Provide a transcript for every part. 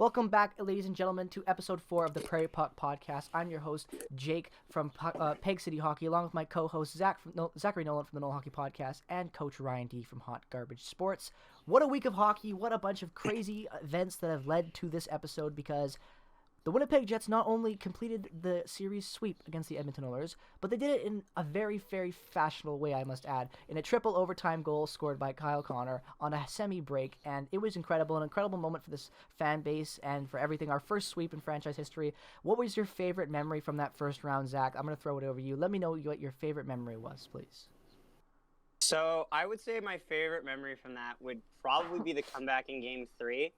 Welcome back, ladies and gentlemen, to episode 4 of the Prairie podcast. I'm your host, Jake from PegCItyHockey, along with my co-host, Zachary Nolan from the Nolan Hockey Podcast, and Coach Ryan D from Hot Garbage Sports. What a week of hockey. What a bunch of crazy events that have led to this episode, because the Winnipeg Jets not only completed the series sweep against the Edmonton Oilers, but they did it in a very, very fashionable way, I must add, in a triple overtime goal scored by Kyle Connor on a semi-break, and it was incredible, an incredible moment for this fan base and for everything. Our first sweep in franchise history. What was your favorite memory from that first round, Zach? I'm going to throw it over to you. Let me know what your favorite memory was, please. So I would say my favorite memory from that would probably be the comeback in Game 3.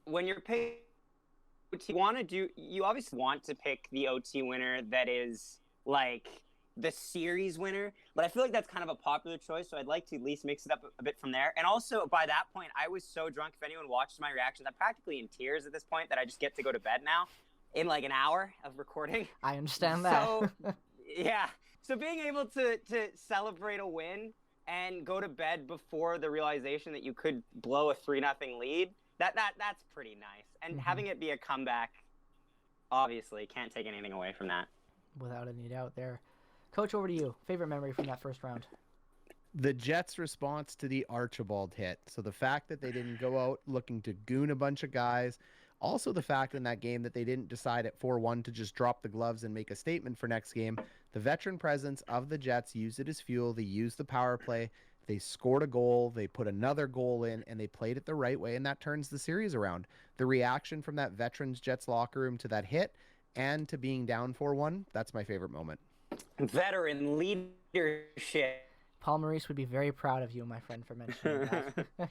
When you're picking, you obviously want to pick the OT winner that is like the series winner, but I feel like that's kind of a popular choice, so I'd like to at least mix it up a bit from there. And also, by that point, I was so drunk. If anyone watches my reactions, I'm practically in tears at this point that I just get to go to bed now in like an hour of recording. I understand that. So, yeah. So being able to celebrate a win and go to bed before the realization that you could blow a 3-0 lead, that's pretty nice. And having it be a comeback, obviously, can't take anything away from that. Without any doubt there. Coach, over to you. Favorite memory from that first round? The Jets' response to the Archibald hit. So the fact that they didn't go out looking to goon a bunch of guys. Also the fact in that game that they didn't decide at 4-1 to just drop the gloves and make a statement for next game. The veteran presence of the Jets used it as fuel. They used the power play. They scored a goal, they put another goal in, and they played it the right way, and that turns the series around. The reaction from that veterans Jets locker room to that hit and to being down 4-1, that's my favorite moment. Veteran leadership. Paul Maurice would be very proud of you, my friend, for mentioning that.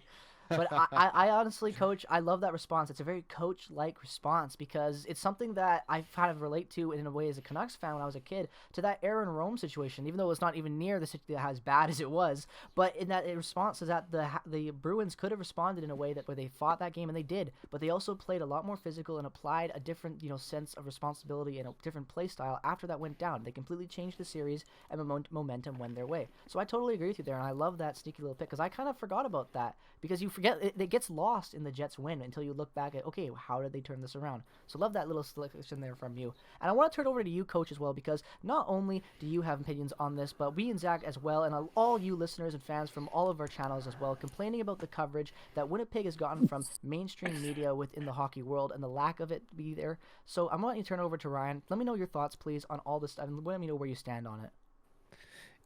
But I honestly, Coach, I love that response. It's a very Coach-like response because it's something that I kind of relate to in a way as a Canucks fan when I was a kid, to that Aaron Rome situation, even though it's not even near as bad as it was. But in that response is that the Bruins could have responded in a way that where they fought that game, and they did. But they also played a lot more physical and applied a different sense of responsibility and a different play style after that went down. They completely changed the series, and momentum went their way. So I totally agree with you there, and I love that sneaky little pick because I kind of forgot about that because you forget it gets lost in the Jets win until you look back at, okay, how did they turn this around? So love that little selection there from you. And I want to turn it over to you, Coach, as well, because not only do you have opinions on this, but we and Zach as well, and all you listeners and fans from all of our channels as well, complaining about the coverage that Winnipeg has gotten from mainstream media within the hockey world and the lack of it be there. So I'm going to turn it over to Ryan. Let me know your thoughts, please, on all this stuff, and let me know where you stand on it.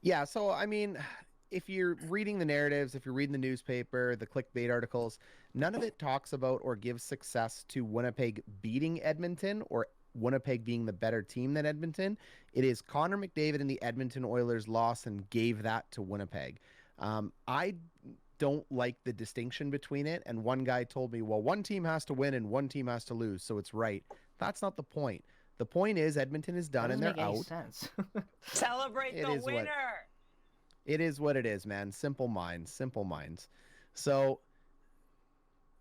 Yeah, so I mean, if you're reading the narratives, if you're reading the newspaper, the clickbait articles, none of it talks about or gives success to Winnipeg beating Edmonton or Winnipeg being the better team than Edmonton. It is Connor McDavid and the Edmonton Oilers lost and gave that to Winnipeg. I don't like the distinction between it. And one guy told me, well, one team has to win and one team has to lose, so it's right. That's not the point. The point is Edmonton is done and they're out. Sense. Celebrate the winner. It is what it is, man. Simple minds, simple minds. So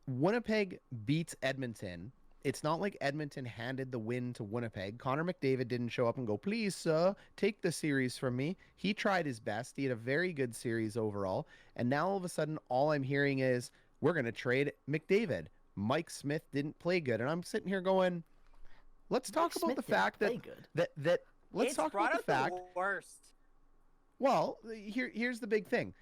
Winnipeg beats Edmonton. It's not like Edmonton handed the win to Winnipeg. Connor McDavid didn't show up and go, please, sir, take the series from me. He tried his best. He had a very good series overall. And now all of a sudden, all I'm hearing is, we're going to trade McDavid. Mike Smith didn't play good. And I'm sitting here going, let's talk about the fact that let's talk about the fact. The worst. Well, here's the big thing.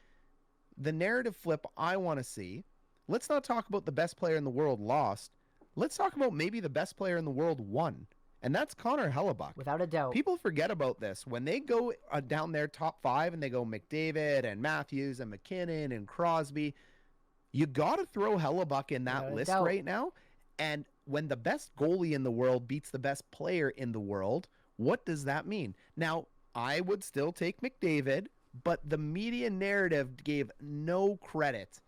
The narrative flip I want to see, let's not talk about the best player in the world lost. Let's talk about maybe the best player in the world won. And that's Connor Hellebuyck. Without a doubt. People forget about this. When they go down their top 5 and they go McDavid and Matthews and McKinnon and Crosby, you got to throw Hellebuyck in that list right now. And when the best goalie in the world beats the best player in the world, what does that mean? Now, I would still take McDavid, but the media narrative gave no credit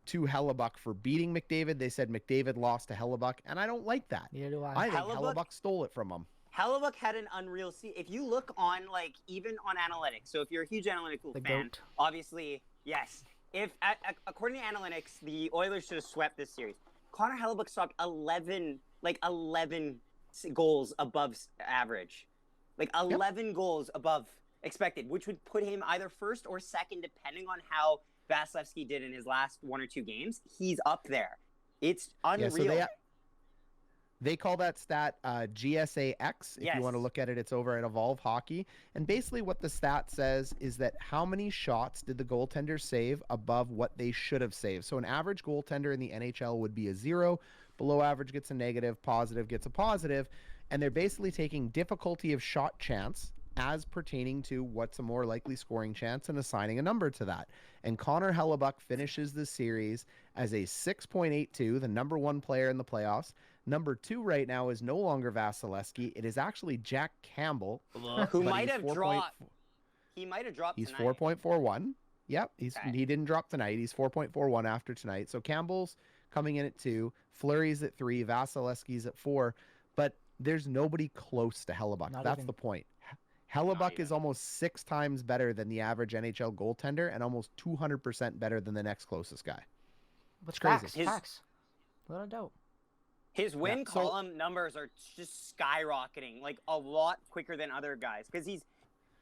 to Hellebuyck for beating McDavid. They said McDavid lost to Hellebuyck, and I don't like that. Neither do I. I think Hellebuyck stole it from him. Hellebuyck had an unreal season. If you look on, even on analytics, so if you're a huge analytical fan, obviously, yes. According to analytics, the Oilers should have swept this series. Connor Hellebuyck stopped 11 goals above average. 11 goals above expected, which would put him either first or second, depending on how Vasilevsky did in his last 1 or 2 games, he's up there. It's Yeah, unreal. so they call that stat GSAX. If you want to look at it, it's over at Evolve Hockey. And basically what the stat says is that how many shots did the goaltender save above what they should have saved. So an average goaltender in the NHL would be a 0. Below average gets a negative, positive gets a positive. And they're basically taking difficulty of shot chance as pertaining to what's a more likely scoring chance and assigning a number to that. And Connor Hellebuck finishes the series as a 6.82, the number 1 player in the playoffs. Number 2 right now is no longer Vasilevsky. It is actually Jack Campbell, who might have dropped. He might have dropped. He's tonight. 4.41. Yep, he didn't drop tonight. He's 4.41 after tonight. So Campbell's coming in at 2, Fleury's at 3, Vasilevsky's at 4, but there's nobody close to Hellebuck. That's the point. Hellebuck is almost 6 times better than the average NHL goaltender and almost 200% better than the next closest guy. It's crazy. Facts. Without a doubt. His win column numbers are just skyrocketing, like a lot quicker than other guys. Because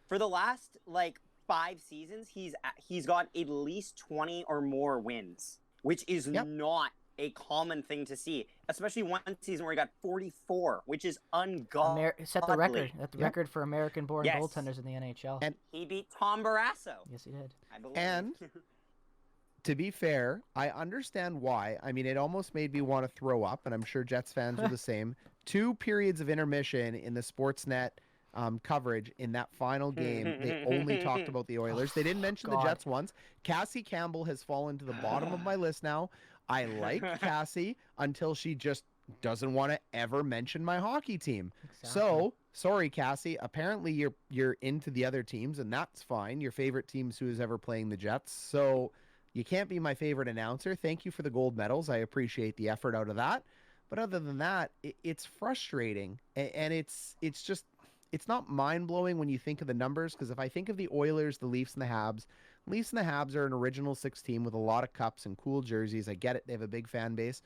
for the last like 5 seasons, he's got at least 20 or more wins, which is not a common thing to see. Especially one season where he got 44, which is ungodly. Set the record. That's the record for American-born goaltenders in the NHL. And he beat Tom Barrasso. Yes, he did. I believe. And to be fair, I understand why. I mean, it almost made me want to throw up, and I'm sure Jets fans are the same. 2 periods of intermission in the Sportsnet coverage in that final game. They only talked about the Oilers. They didn't mention the Jets once. Cassie Campbell has fallen to the bottom of my list now. I like Cassie until she just doesn't want to ever mention my hockey team. Exactly. So, sorry, Cassie. Apparently, you're into the other teams, and that's fine. Your favorite team's who is ever playing the Jets. So you can't be my favorite announcer. Thank you for the gold medals. I appreciate the effort out of that. But other than that, it's frustrating. And it's not mind-blowing when you think of the numbers, because if I think of the Oilers, the Leafs, and the Habs, Leafs and the Habs are an original 6 team with a lot of cups and cool jerseys. I get it. They have a big fan base.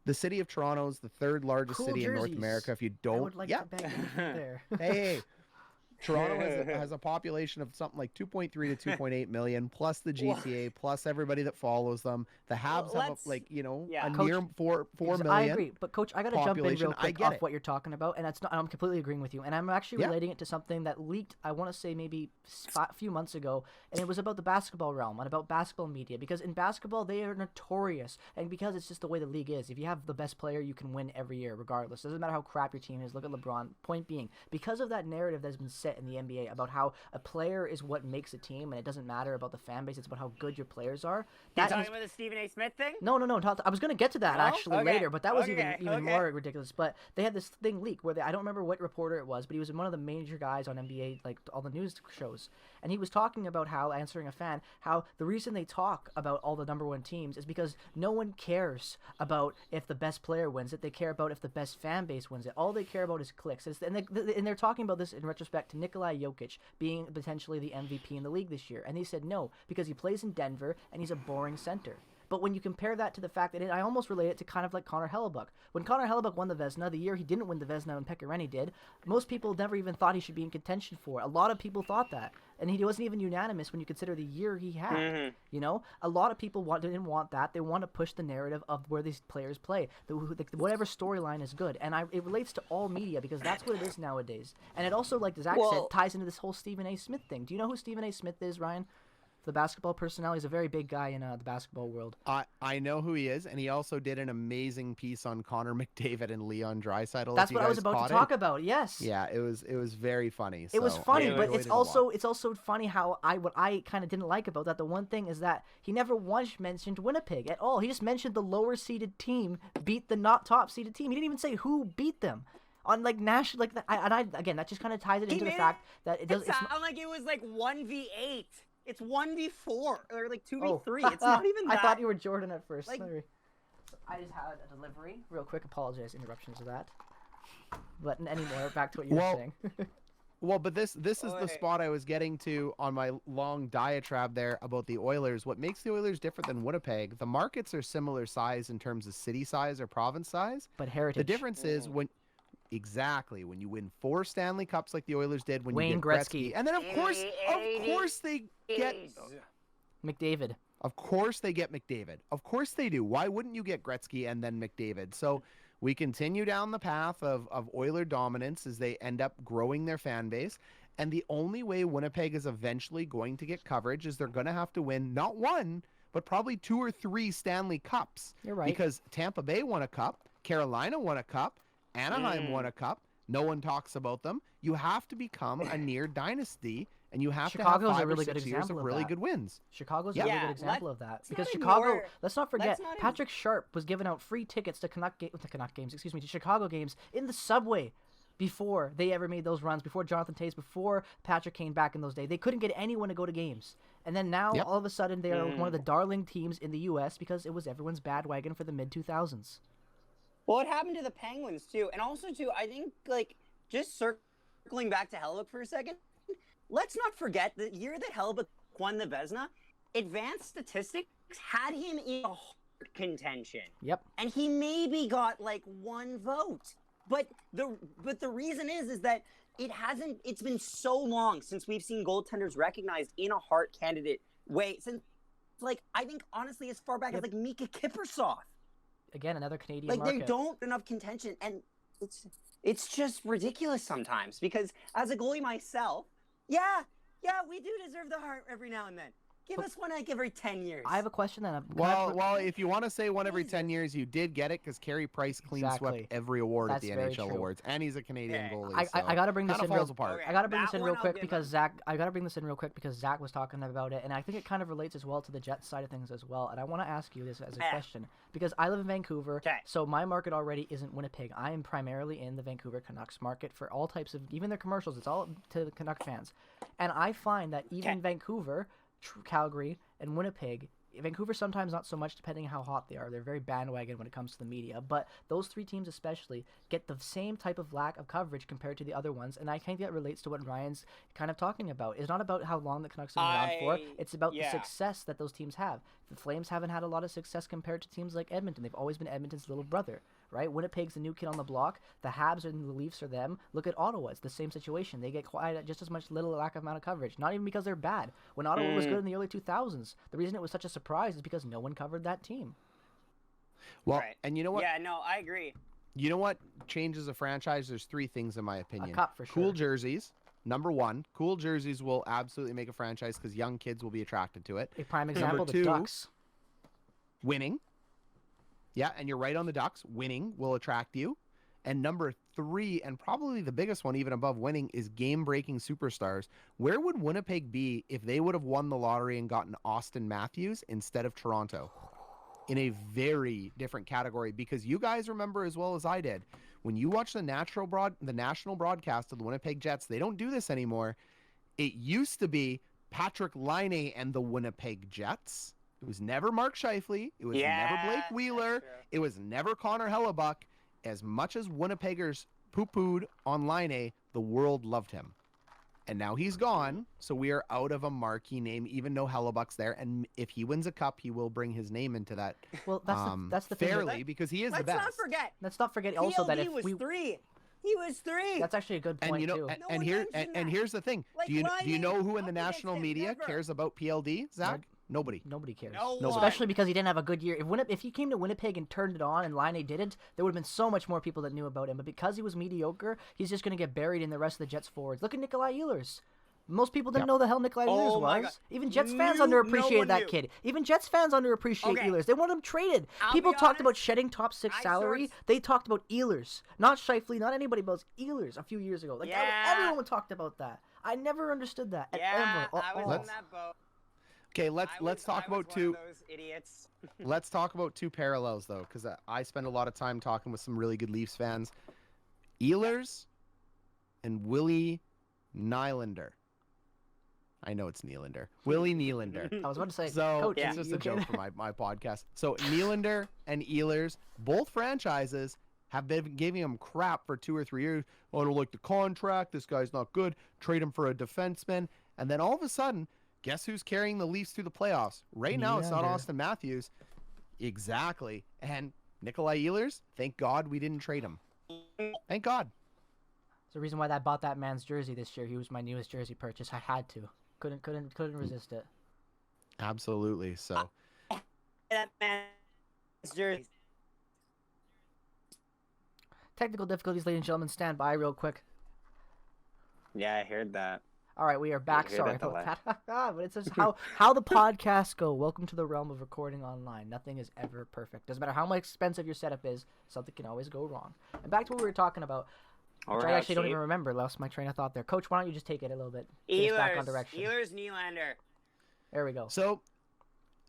The city of Toronto is the 3rd largest city in North America. If you don't... I would like to beg there. Hey. Toronto has a population of something like 2.3 to 2.8 million, plus the GTA, plus everybody that follows them. The Habs have a Coach, near 4 million. I agree, but Coach, I got to jump in real quick off what you're talking about, and I'm completely agreeing with you. And I'm actually relating it to something that leaked, I want to say maybe a few months ago, and it was about the basketball realm and about basketball media. Because in basketball, they are notorious, and because it's just the way the league is. If you have the best player, you can win every year, regardless. It doesn't matter how crap your team is. Look at LeBron. Point being, because of that narrative that's been set in the NBA about how a player is what makes a team, and it doesn't matter about the fan base. It's about how good your players are. You talking about the Stephen A. Smith thing? No. I was going to get to that later, but that was even more ridiculous. But they had this thing leak where I don't remember what reporter it was, but he was one of the major guys on NBA, like all the news shows, and he was talking about how, answering a fan, how the reason they talk about all the number 1 teams is because no one cares about if the best player wins it. They care about if the best fan base wins it. All they care about is clicks. And they're talking about this in retrospect to Nikolai Jokic being potentially the MVP in the league this year. And he said no, because he plays in Denver and he's a boring center. But when you compare that to the fact that I almost relate it to kind of like Connor Hellebuck. When Connor Hellebuck won the Vezina, the year he didn't win the Vezina and PegCItyHockey did, most people never even thought he should be in contention for. A lot of people thought that. And he wasn't even unanimous when you consider the year he had. Mm-hmm. You know, a lot of people didn't want that. They want to push the narrative of where these players play. Whatever storyline is good. And it relates to all media because that's what it is nowadays. And it also, like Zach said, ties into this whole Stephen A. Smith thing. Do you know who Stephen A. Smith is, Ryan? The basketball personality. He's a very big guy in the basketball world. I know who he is, and he also did an amazing piece on Connor McDavid and Leon Draisaitl. That's what I was about to talk about. Yes. Yeah, it was very funny. It was funny, but it's also funny how what I kind of didn't like about that. The one thing is that he never once mentioned Winnipeg at all. He just mentioned the lower seeded team beat the not top seeded team. He didn't even say who beat them. On like national, like again, that just kind of ties it into the fact that it doesn't sound like it was like 1v8. It's 1v4 or like 2v3. It's not even that. I thought you were Jordan at first. Sorry. I just had a delivery. Real quick, apologize interruptions of that. But anymore, back to what you were saying. Well, but this is the spot I was getting to on my long diatribe there about the Oilers. What makes the Oilers different than Winnipeg? The markets are similar size in terms of city size or province size. But heritage. The difference is when you win 4 Stanley Cups like the Oilers did when Wayne you get Gretzky. And then of course they get McDavid. Of course they get McDavid. Of course they do. Why wouldn't you get Gretzky and then McDavid? So we continue down the path of Oiler dominance as they end up growing their fan base. And the only way Winnipeg is eventually going to get coverage is they're going to have to win not one, but probably 2 or 3 Stanley Cups. You're right. Because Tampa Bay won a cup, Carolina won a cup, Anaheim won a cup. No one talks about them. You have to become a near dynasty, and you have Chicago's to have a 5 really or 6 good years example of of really that. good wins. Chicago's Yeah. a really Yeah, good example of that let's because not Chicago. ignore- Let's not forget let's not even- Patrick Sharp was giving out free tickets to Canuck games. Excuse me, to Chicago games in the subway before they ever made those runs. Before Jonathan Toews, before Patrick Kane back in those days, they couldn't get anyone to go to games. And then now Yep. all of a sudden they are one of the darling teams in the U.S. because it was everyone's bandwagon for the mid 2000s. Well, it happened to the Penguins too, and also too. I think like just circling back to Hellebuyck for a second. Let's not forget the year that Hellebuyck won the Vezina, advanced statistics had him in a hard contention. Yep. And he maybe got like 1 vote. But the reason is that it's been so long since we've seen goaltenders recognized in a Hart candidate way. Since like I think honestly as far back as like Mika Kiprusoff. Again, another Canadian Like market. they don't enough contention, and it's just ridiculous sometimes because as a goalie myself, yeah, we do deserve the Hart every now and then. Give us one like every 10 years. I have a question then. Well, if you want to say one every 10 years, you did get it because Carey Price clean Exactly. swept every award That's at the very NHL true. awards, and he's a Canadian Okay. goalie. I gotta bring this kinda in real. falls apart. Okay. I gotta bring this That in one real I'll quick give because him. Zach. I gotta bring this in real quick because Zach was talking about it, and I think it kind of relates as well to the Jets side of things as well. And I want to ask you this as a Yeah. question because I live in Vancouver, Okay. so my market already isn't Winnipeg. I am primarily in the Vancouver Canucks market for all types of, even their commercials. It's all to the Canuck fans, and I find that even Okay. Vancouver, Calgary, and Winnipeg. Vancouver sometimes not so much depending on how hot they are. They're very bandwagon when it comes to the media. But those 3 teams especially get the same type of lack of coverage compared to the other ones. And I think that relates to what Ryan's kind of talking about. It's not about how long the Canucks have been around for. It's about the success that those teams have. The Flames haven't had a lot of success compared to teams like Edmonton. They've always been Edmonton's little brother, right? Winnipeg's the new kid on the block. The Habs and the Leafs are them. Look at Ottawa. It's the same situation. They get quiet at just as much little lack of amount of coverage. Not even because they're bad. When Ottawa was good in the early 2000s, the reason it was such a surprise is because no one covered that team. Well, Right. and you know what? Yeah, no, I agree. You know what changes a franchise? There's 3 things in my opinion. cup for Cool sure. jerseys. Number 1, cool jerseys will absolutely make a franchise because young kids will be attracted to it. A prime Number example, the 2, Ducks. Winning. Yeah, and you're right on the Ducks. Winning will attract you. And number 3, and probably the biggest one, even above winning, is game-breaking superstars. Where would Winnipeg be if they would have won the lottery and gotten Austin Matthews instead of Toronto? In a very different category, because you guys remember as well as I did, when you watch the national broadcast of the Winnipeg Jets, they don't do this anymore. It used to be Patrick Laine and the Winnipeg Jets. It was never Mark Scheifele. It was never Blake Wheeler. that's true. It was never Connor Hellebuck. As much as Winnipeggers poo-pooed on Laine, the world loved him. And now he's gone, so we are out of a marquee name, even though Hellebuck's there. And if he wins a cup, he will bring his name into that Well, that's the thing. fairly, because he is the Let's best. not forget. Let's not forget also that PLD if was we 3. He was 3. that's actually a good point And you know, too. and, No and one here mentioned and that. here's the thing. Like do you Laine know who in up the against national it, media never. cares about PLD, Zach? Nobody. Nobody cares. No Nobody. one. Especially because he didn't have a good year. If he came to Winnipeg and turned it on and Laine didn't, there would have been so much more people that knew about him. But because he was mediocre, he's just going to get buried in the rest of the Jets forwards. Look at Nikolai Ehlers. Most people didn't know the hell Nikolai Ehlers Oh my was. God. Even Jets fans No underappreciated one that knew. kid. Even Jets fans underappreciate Okay. Ehlers. They want him traded. I'll People be talked about honest, shedding top 6 I salary. sort of- They talked about Ehlers. Not Scheifele, not anybody else. Ehlers a few years ago. Like Yeah. everyone talked about that. I never understood that. Yeah, ever. I was all. in that boat. Okay, let's talk I was about one two. of those idiots. Let's talk about 2 parallels though, because I spend a lot of time talking with some really good Leafs fans. Ehlers and Willie Nylander. I know it's Nylander. Willie Nylander. I was about to say, So Coach, it's just you a joke for my podcast. So Nylander and Ehlers, both franchises have been giving him crap for 2 or 3 years. Oh, I don't like the contract. This guy's not good. Trade him for a defenseman. And then all of a sudden, guess who's carrying the Leafs through the playoffs? Right now, it's not Nylander. Austin Matthews. Exactly. And Nikolai Ehlers, thank God we didn't trade him. Thank God. It's the reason why I bought that man's jersey this year. He was my newest jersey purchase. I had to. Couldn't resist it. Absolutely. So That man's jersey. Technical difficulties, ladies and gentlemen. Stand by real quick. Yeah, I heard that. All right, we are back. hear Sorry that about that. But it's just how the podcasts go. Welcome to the realm of recording online. Nothing is ever perfect. Doesn't matter how much expensive your setup is, something can always go wrong. And back to what we were talking about, which I actually don't even remember. Lost my train of thought there. Coach, why don't you just take it a little bit? Get us back on direction. Ehlers, Nylander. There we go. So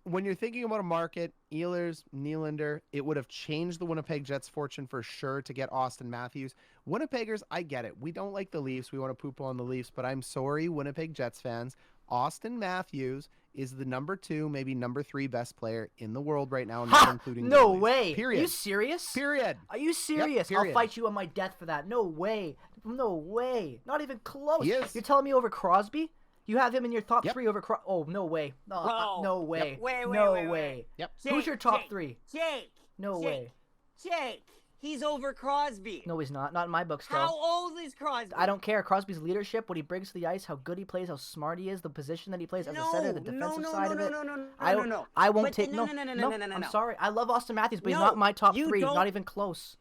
when you're thinking about a market, Ehlers, Nylander, it would have changed the Winnipeg Jets' fortune for sure to get Austin Matthews. Winnipeggers, I get it. We don't like the Leafs. We want to poop on the Leafs, but I'm sorry, Winnipeg Jets fans. Austin Matthews is the number 2, maybe number 3 best player in the world right now, not including no goalies. way. Period. Are you serious? Period. Are you serious? Yep, period. I'll fight you on my death for that. No way. No way. Not even close. He is. You're telling me over Crosby? You have him in your top Yep. 3 over Crosby? Oh, no way. No way. Wait, no wait. way. Yep. Who's your top 3? Jake. No way. Jake. He's over Crosby. No, he's not. Not in my book still. How old is Crosby? I don't care. Crosby's leadership, what he brings to the ice, how good he plays, how smart he is, the position that he plays as a center, the defensive side of it. No. I won't But take no. I'm sorry. I love Austin Matthews, but he's No, not my top you 3. don't- Not even close.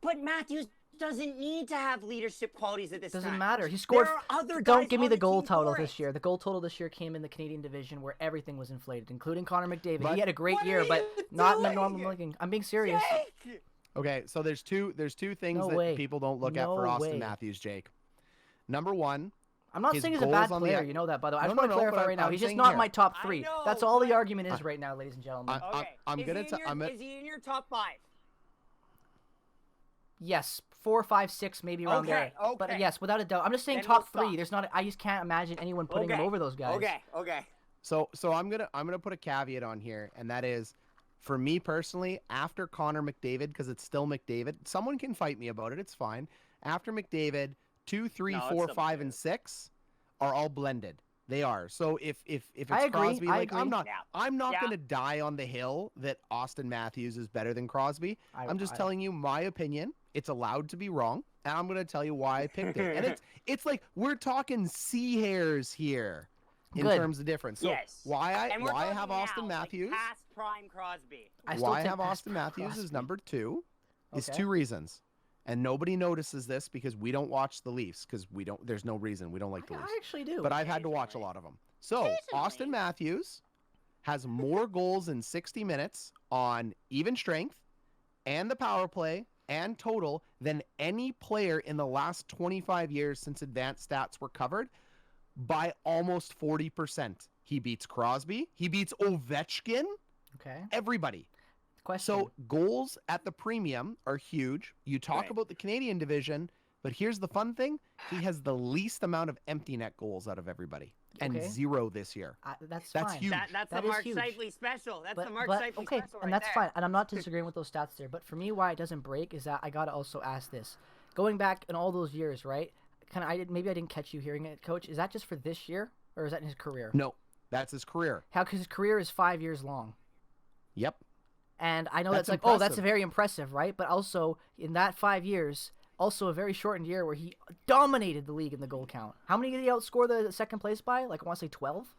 But Matthews doesn't need to have leadership qualities at this time. Doesn't matter. He scored. There are other Don't guys give me on the the goal team total for this it. year. The goal total this year came in the Canadian division where everything was inflated, including Connor McDavid. But- He had a great What year, are but you not in the doing? normal looking. I'm being serious. Jake! Okay, so there's two things No that way. people don't look at No for Austin way. Matthews, Jake. Number 1, I'm not His saying he's a goals bad on the player. ice- You know that, by the way. I No, just want no, to no, clarify but right now. I'm He's just saying not here- my top I 3. know, That's all the but- argument is right now, ladies and gentlemen. Okay. I'm Is gonna he in your- I'm gonna- Is he in your top 5? Yes, 4, 5, 6, maybe around there. But okay. yes, without a doubt. I'm just saying Then top we'll 3. stop. There's not. I just can't imagine anyone putting him over those guys. Okay. So I'm gonna put a caveat on here, and that is, for me personally, after Connor McDavid, because it's still McDavid. Someone can fight me about it. It's fine. After McDavid, 2, 3, No, it's 4, still 5, and 6 are all blended. They are. So if it's I agree, Crosby, I like agree. I'm not Yeah. gonna die on the hill that Austin Matthews is better than Crosby. I'm just telling you my opinion. It's allowed to be wrong, and I'm gonna tell you why I picked it. And it's like we're talking sea hairs here in Good. terms of difference. So Yes. why I And we're have talking Austin now, Matthews? Like past prime Crosby. I still Why I take have past Austin Matthews Crosby. as number 2 is Okay. 2 reasons. And nobody notices this because we don't watch the Leafs because there's no reason we don't like the Leafs. I actually do. But I've had to watch a lot of them. So Austin Matthews has more goals in 60 minutes on even strength and the power play and total than any player in the last 25 years since advanced stats were covered by almost 40%. He beats Crosby. He beats Ovechkin. Okay. Everybody. Question. So goals at the premium are huge. You talk Right. about the Canadian division, but here's the fun thing. He has the least amount of empty net goals out of everybody and Okay. 0 this year. That's That's fine. huge. That's That the is Mark huge. Scheifele special. That's the Mark but Scheifele okay, special and right that's there. fine. And I'm not disagreeing with those stats there. But for me, why it doesn't break is that I gotta also ask this: going back in all those years, right? Maybe I didn't catch you hearing it, Coach. Is that just for this year, or is that in his career? No, that's his career. How? Because his career is 5 years long. Yep. And I know That's that's like, oh, that's impressive. very impressive, right? But also in that 5 years, also a very shortened year where he dominated the league in the goal count. How many did he outscore the second place by? Like I want to say 12.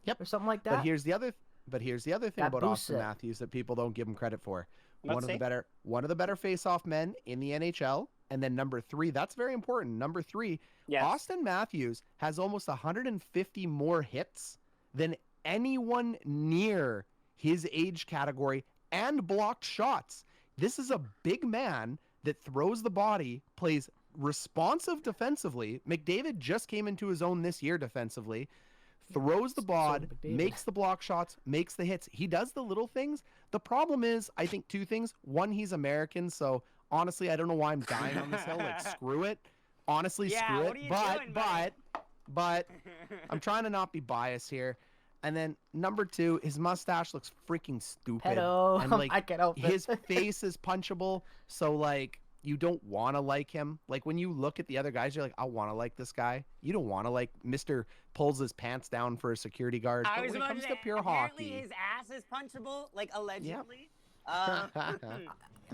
Yep. Or something like that. But here's the other thing That about boosts Austin it. Matthews that people don't give him credit for. Let's One see. of the better face-off men in the NHL, and then number 3, that's very important. Number 3, Yes. Austin Matthews has almost 150 more hits than anyone near his age category and blocked shots. This is a big man that throws the body, plays responsive defensively. McDavid just came into his own this year defensively. Throws the bod, McDavid. makes the block shots, makes the hits. He does the little things. The problem is, I think 2 things. One, he's American, so honestly, I don't know why I'm dying on this hill. Like, screw it. Honestly, Yeah, screw what it. are you But, doing, buddy? but, I'm trying to not be biased here. And then number 2, his mustache looks freaking stupid. Pedo. And like I can't help it. his face is punchable, so like you don't want to like him. Like when you look at the other guys, you're like, I want to like this guy. You don't want to like Mr. pulls his pants down for a security guard. I But was when it about comes to to say, pure apparently hockey, his ass is punchable, like allegedly.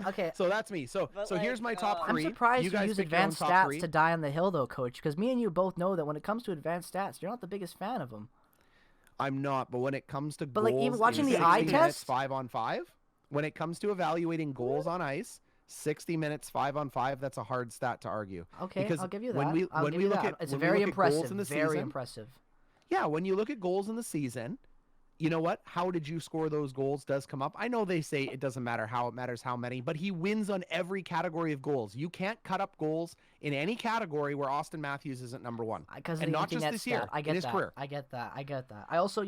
Okay. so that's me. So But, here's my like, top I'm 3. surprised you you guys use pick your own advanced top stats 3. to die on the hill, though, Coach. Because me and you both know that when it comes to advanced stats, you're not the biggest fan of them. I'm not, but when it comes to But goals, like even watching in the 60 eye minutes, test, 5-on-5, when it comes to evaluating goals on ice, 60 minutes 5-on-5, that's a hard stat to argue. okay, Because I'll give you that. when we I'll when give we you look that. at It's when we very look at goals impressive. in the Very season, impressive. yeah, when you look at goals in the season, you know what? How did you score those goals does come up. I know they say it doesn't matter how, it matters how many, but he wins on every category of goals. You can't cut up goals in any category where Austin Matthews isn't number one. Because And the not empty just net this stat. year, I in get his that. career. I get that. I get that. I also,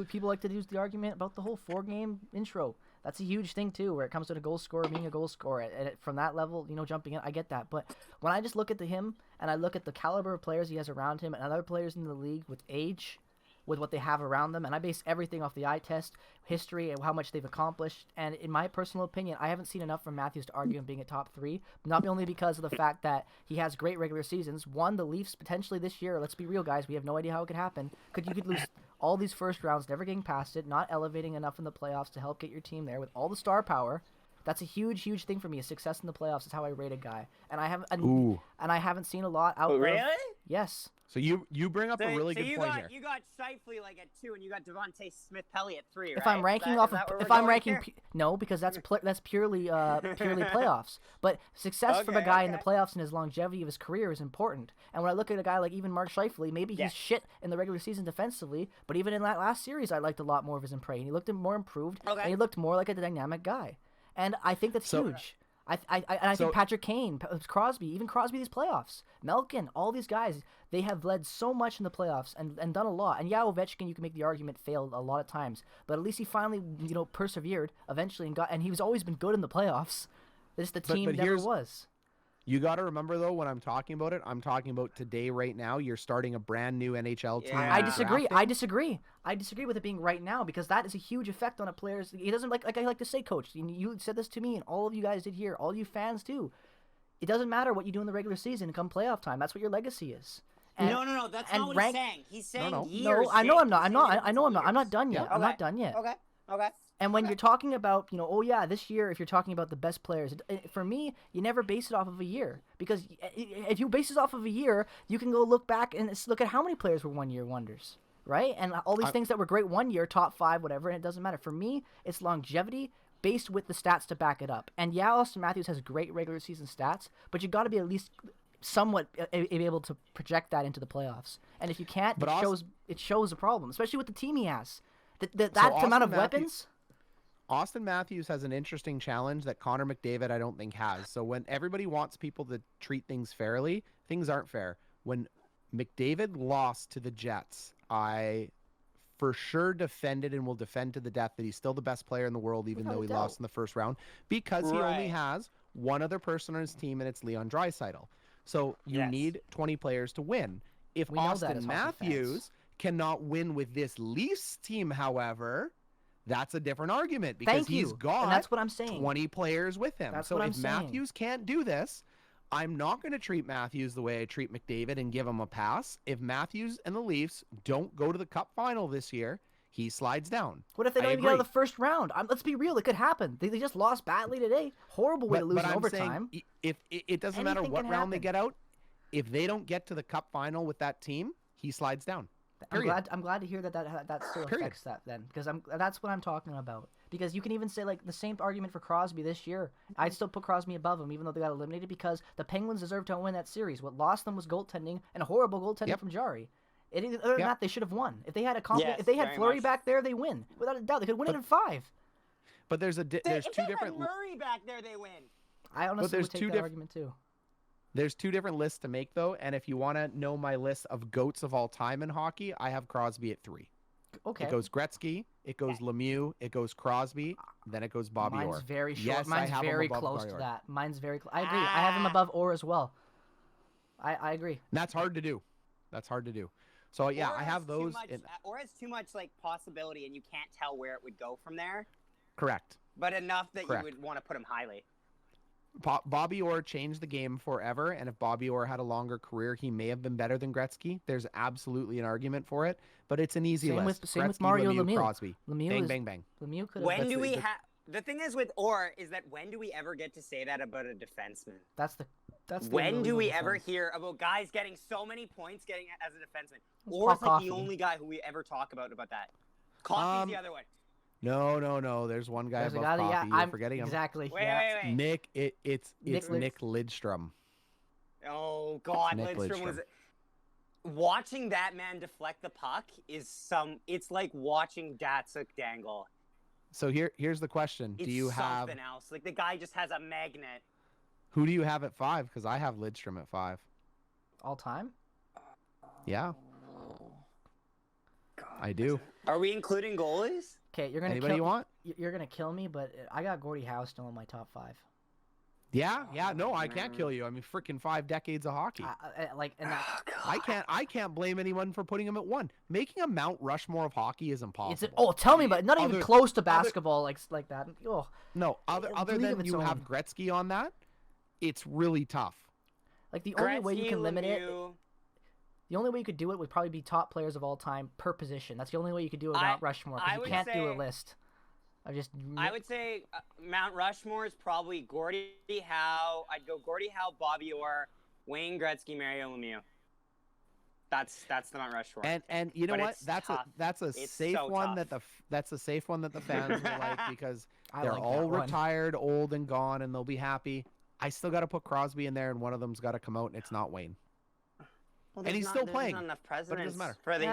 people like to use the argument about the whole 4-game intro. That's a huge thing too, where it comes to the goal scorer being a goal scorer. And from that level, jumping in, I get that. But when I just look at him and I look at the caliber of players he has around him and other players in the league with age, with what they have around them, and I base everything off the eye test, history, and how much they've accomplished. And in my personal opinion, I haven't seen enough from Matthews to argue him being a top 3, not only because of the fact that he has great regular seasons. One, the Leafs potentially this year, let's be real, guys, we have no idea how it could happen. You could lose all these first rounds, never getting past it, not elevating enough in the playoffs to help get your team there with all the star power. That's a huge, huge thing for me. Success in the playoffs is how I rate a guy, and I haven't seen a lot out. Really? Yes. So you bring up a really good point here. You got Shifley like at 2, and you got Devontae Smith-Pelly at 3, right? If I'm ranking no, because that's purely playoffs. But success from a guy in the playoffs and his longevity of his career is important. And when I look at a guy like even Mark Shifley, maybe he's shit in the regular season defensively, but even in that last series, I liked a lot more of his play. And he looked more improved, and he looked more like a dynamic guy. And I think that's huge. I think Patrick Kane, Crosby, even Crosby these playoffs, Malkin, all these guys, they have led so much in the playoffs and done a lot. And Ovechkin, you can make the argument, failed a lot of times, but at least he finally persevered eventually and he's always been good in the playoffs. This the team never was. You got to remember, though, when I'm talking about it, I'm talking about today, right now. You're starting a brand new NHL team. Yeah. I disagree. I disagree with it being right now, because that is a huge effect on a player's. He doesn't like I like to say, Coach. You said this to me, and all of you guys did here. All you fans too. It doesn't matter what you do in the regular season. Come playoff time, that's what your legacy is. And, no. That's not what he's saying. He's saying years. No, I know I'm not. I know I'm not. I'm not done yet. Okay. I'm not done yet. Okay. And when you're talking about, this year, if you're talking about the best players, for me, you never base it off of a year. Because if you base it off of a year, you can go look back and look at how many players were one-year wonders, right? And all these things that were great one year, top 5, whatever, and it doesn't matter. For me, it's longevity based with the stats to back it up. And Austin Matthews has great regular season stats, but you got to be at least somewhat able to project that into the playoffs. And if you can't, it shows a problem, especially with the team he has. That amount of weapons... Austin Matthews has an interesting challenge that Connor McDavid I don't think has. So when everybody wants people to treat things fairly, things aren't fair. When McDavid lost to the Jets, I for sure defended and will defend to the death that he's still the best player in the world, even though he lost in the first round, because he only has one other person on his team, and it's Leon Draisaitl. So you need 20 players to win. If Austin Matthews cannot win with this Leafs team, however... That's a different argument, because he's got and that's what I'm saying. 20 players with him. That's so what I'm if saying. Matthews can't do this, I'm not going to treat Matthews the way I treat McDavid and give him a pass. If Matthews and the Leafs don't go to the Cup final this year, he slides down. What if they don't even get out of the first round? Let's be real. It could happen. They just lost badly today. Horrible way to lose in overtime. Saying, if it doesn't matter what round they get out, if they don't get to the Cup final with that team, he slides down. I'm glad to hear that still affects that then, because that's what I'm talking about. Because you can even say like the same argument for Crosby this year. I'd still put Crosby above him, even though they got eliminated, because the Penguins deserved to win that series. What lost them was goaltending, and a horrible goaltending from Jarry. Other than that, they should have won. If they had if they had Fleury back there, they win without a doubt. They could win it in 5. But there's two different. Murray back there, they win. I honestly would take that argument too. There's 2 different lists to make, though, and if you want to know my list of GOATs of all time in hockey, I have Crosby at 3. Okay. It goes Gretzky, it goes Lemieux, it goes Crosby, then it goes Bobby Orr. Mine's very short. Yes, Mine's very close to that. Mine's very close. I agree. I have him above Orr as well. I agree. And that's hard to do. So, yeah, I have those. Orr has too much possibility, and you can't tell where it would go from there. Correct. But enough that you would want to put him highly. Bobby Orr changed the game forever, and if Bobby Orr had a longer career, he may have been better than Gretzky. There's absolutely an argument for it, but it's an easy list. Same with Gretzky, Mario Lemieux, Lemieux. Crosby. Bang, bang. Lemieux could have. When do we have? The thing is with Orr is that when do we ever get to say that about a defenseman? That's when do we ever hear about guys getting so many points getting as a defenseman? Orr is like the only guy who we ever talk about that. Coffee's the other one. No. There's one guy There's a above guy that- Coffee. yeah, You're I'm forgetting him. exactly. Wait, yeah. wait. Nick. It's Nick Nick Lidstrom. Oh God, Nick Lidstrom Lidstrom. was. Watching that man deflect the puck it's like watching Datsuk dangle. So here's the question: It's Do you have something else? Like the guy just has a magnet. who do you have at 5? Because I have Lidstrom at 5. All time. Yeah, God, I do. Are we including goalies? Okay, you're gonna Anybody kill, you want? You're gonna kill me, but I got Gordie Howe still in my top 5. Yeah. No, I can't kill you. I mean, freaking 5 decades of hockey. I can't blame anyone for putting him at 1. Making a Mount Rushmore of hockey is impossible. Tell me about it. Not even close to basketball like that. Oh. No, other than you have Gretzky on that, it's really tough. Like the only way you can limit it. The only way you could do it would probably be top players of all time per position. That's the only way you could do it without Rushmore. Because you can't do a list. I would say Mount Rushmore is probably Gordie Howe. I'd go Gordie Howe, Bobby Orr, Wayne Gretzky, Mario Lemieux. That's the Mount Rushmore. And you know But what? it's That's tough. a safe so one tough. that's a safe one that the fans will like because they're like all that one. retired, old and gone, and they'll be happy. I still got to put Crosby in there, and one of them's got to come out, and it's not Wayne. Well, and he's still playing, Not enough but it presidents doesn't matter. for these.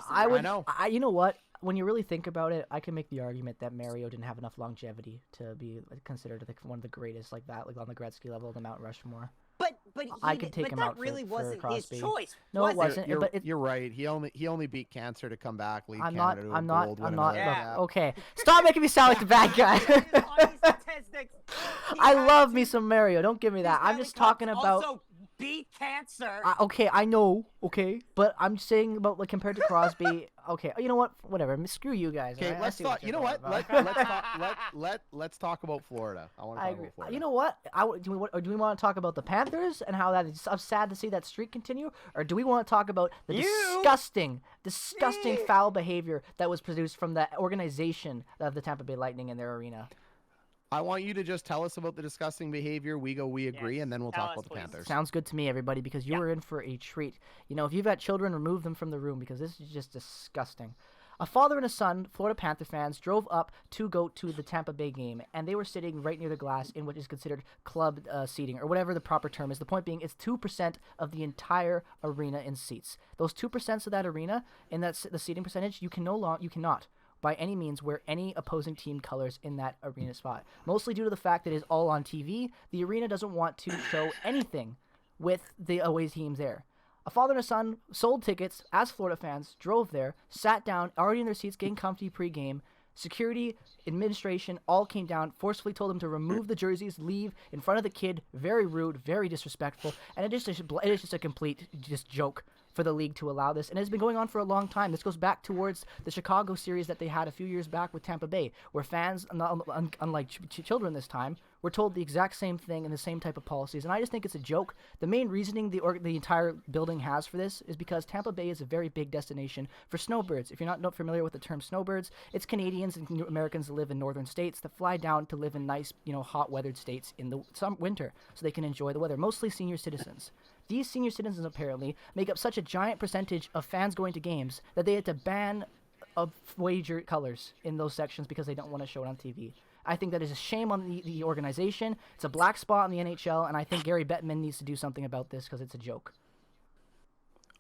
I would. I know. You know what? When you really think about it, I can make the argument that Mario didn't have enough longevity to be considered one of the greatest like that, like on the Gretzky level, the Mount Rushmore. But I could take him that out really for wasn't his Crosby. choice. No, it wasn't. You're right. He only beat cancer to come back, lead I'm Canada to a gold. I'm win not. another Look, cap. okay, stop making me sound like the bad guy. I love me some Mario. Don't give me that. I'm just talking about. Also beat cancer. Okay, I know. Okay, but I'm saying about like compared to Crosby. Okay, you know what? Whatever. Screw you guys. Okay, I let's see talk. You know you're what? going about. Let's talk about Florida. I want to I talk agree. about Florida. You know what? Do we want to talk about the Panthers and how I'm sad to see that streak continue, or do we want to talk about the disgusting foul behavior that was produced from the organization of the Tampa Bay Lightning in their arena? I want you to just tell us about the disgusting behavior. We agree, and then we'll talk about the Panthers. Sounds good to me, everybody, because you were in for a treat. You know, if you've got children, remove them from the room because this is just disgusting. A father and a son, Florida Panther fans, drove up to go to the Tampa Bay game, and they were sitting right near the glass in what is considered club seating, or whatever the proper term is. The point being, it's 2% of the entire arena in seats. Those 2% of that arena, and that's the seating percentage, you cannot by any means wear any opposing team colors in that arena spot. Mostly due to the fact that it's all on TV, the arena doesn't want to show anything with the away teams there. A father and a son sold tickets as Florida fans, drove there, sat down, already in their seats, getting comfy pre-game. Security, administration, all came down, forcefully told them to remove the jerseys, leave in front of the kid. Very rude, very disrespectful, and it is just a complete joke for the league to allow this, and it's been going on for a long time. This goes back towards the Chicago series that they had a few years back with Tampa Bay, where fans, unlike children this time, were told the exact same thing and the same type of policies, and I just think it's a joke. The main reasoning the entire building has for this is because Tampa Bay is a very big destination for snowbirds. If you're not familiar with the term snowbirds, it's Canadians and Americans that live in northern states that fly down to live in nice, hot weathered states in the winter so they can enjoy the weather, mostly senior citizens. These senior citizens apparently make up such a giant percentage of fans going to games that they had to ban wager colors in those sections because they don't want to show it on TV. I think that is a shame on the organization. It's a black spot in the NHL, and I think Gary Bettman needs to do something about this because it's a joke.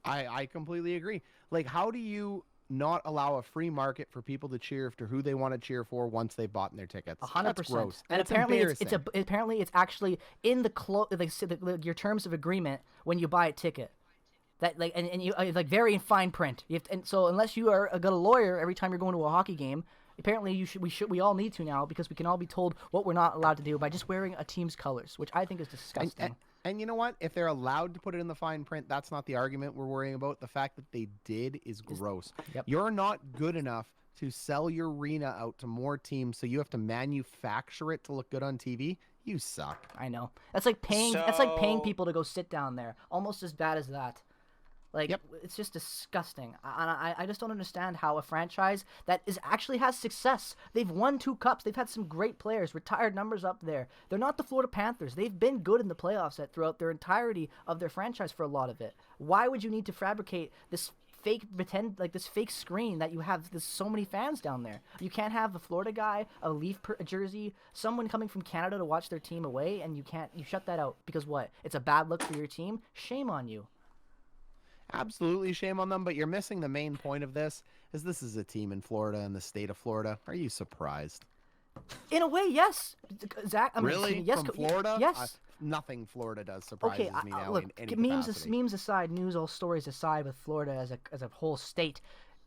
I completely agree. Like, how do you not allow a free market for people to cheer for who they want to cheer for once they've bought their tickets? 100%. That's gross. And it's apparently it's actually in your terms of agreement when you buy a ticket. That and you very in fine print. So unless you are got a lawyer every time you're going to a hockey game, apparently we all need to now because we can all be told what we're not allowed to do by just wearing a team's colors, which I think is disgusting. And you know what? If they're allowed to put it in the fine print, that's not the argument we're worrying about. The fact that they did is gross. Yep. You're not good enough to sell your arena out to more teams, so you have to manufacture it to look good on TV. You suck. I know. That's like paying people to go sit down there. Almost as bad as that. It's just disgusting. I just don't understand how a franchise that actually has success. They've won 2 cups. They've had some great players, retired numbers up there. They're not the Florida Panthers. They've been good in the playoffs throughout their entirety of their franchise for a lot of it. Why would you need to fabricate this fake pretend, like this fake screen that you have. There's so many fans down there. You can't have a Florida guy, a Leaf jersey, someone coming from Canada to watch their team away, and you shut that out because what? It's a bad look for your team. Shame on you. Absolutely shame on them, but you're missing the main point of this. This is a team in Florida, in the state of Florida. Are you surprised? In a way, yes. Zach, really? Yes, from Florida? Yes. Nothing Florida does surprises me now look, in any capacity. Memes aside, news all stories aside, with Florida as a whole state,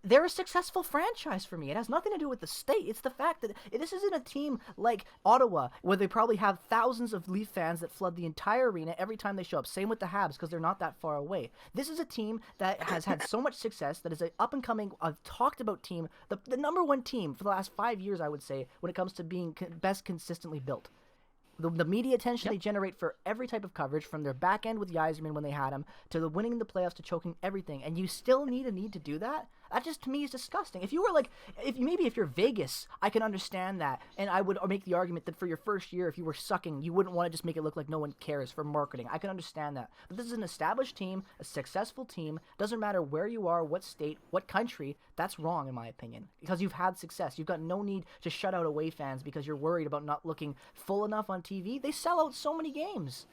they're a successful franchise for me. It has nothing to do with the state. It's the fact that this isn't a team like Ottawa, where they probably have thousands of Leaf fans that flood the entire arena every time they show up. Same with the Habs, because they're not that far away. This is a team that has had so much success, that is an up-and-coming, talked about team, the number one team for the last 5 years, I would say, when it comes to being best consistently built. The media attention they generate for every type of coverage, from their back end with Yzerman when they had him, to the winning the playoffs, to choking everything, and you still need to do that? That just, to me, is disgusting. If you were like, if you're Vegas, I can understand that, and I would make the argument that for your first year, if you were sucking, you wouldn't want to just make it look like no one cares for marketing. I can understand that. But this is an established team, a successful team. Doesn't matter where you are, what state, what country. That's wrong, in my opinion, because you've had success. You've got no need to shut out away fans because you're worried about not looking full enough on TV. They sell out so many games.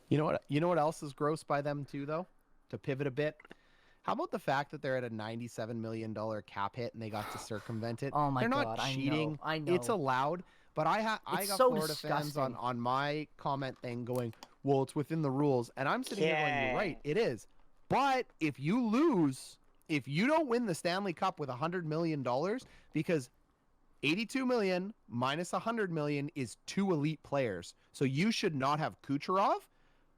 You know what else is gross by them too, though? To pivot a bit, how about the fact that they're at a $97 million cap hit and they got to circumvent it? Oh my God, they're God, not cheating. I know. It's allowed. But I got so Florida disgusting. fans on my comment thing going, well, it's within the rules. And I'm sitting here going, you're right, it is. But if you lose, if you don't win the Stanley Cup with $100 million, because 82 million minus 100 million is 2 elite players. So you should not have Kucherov,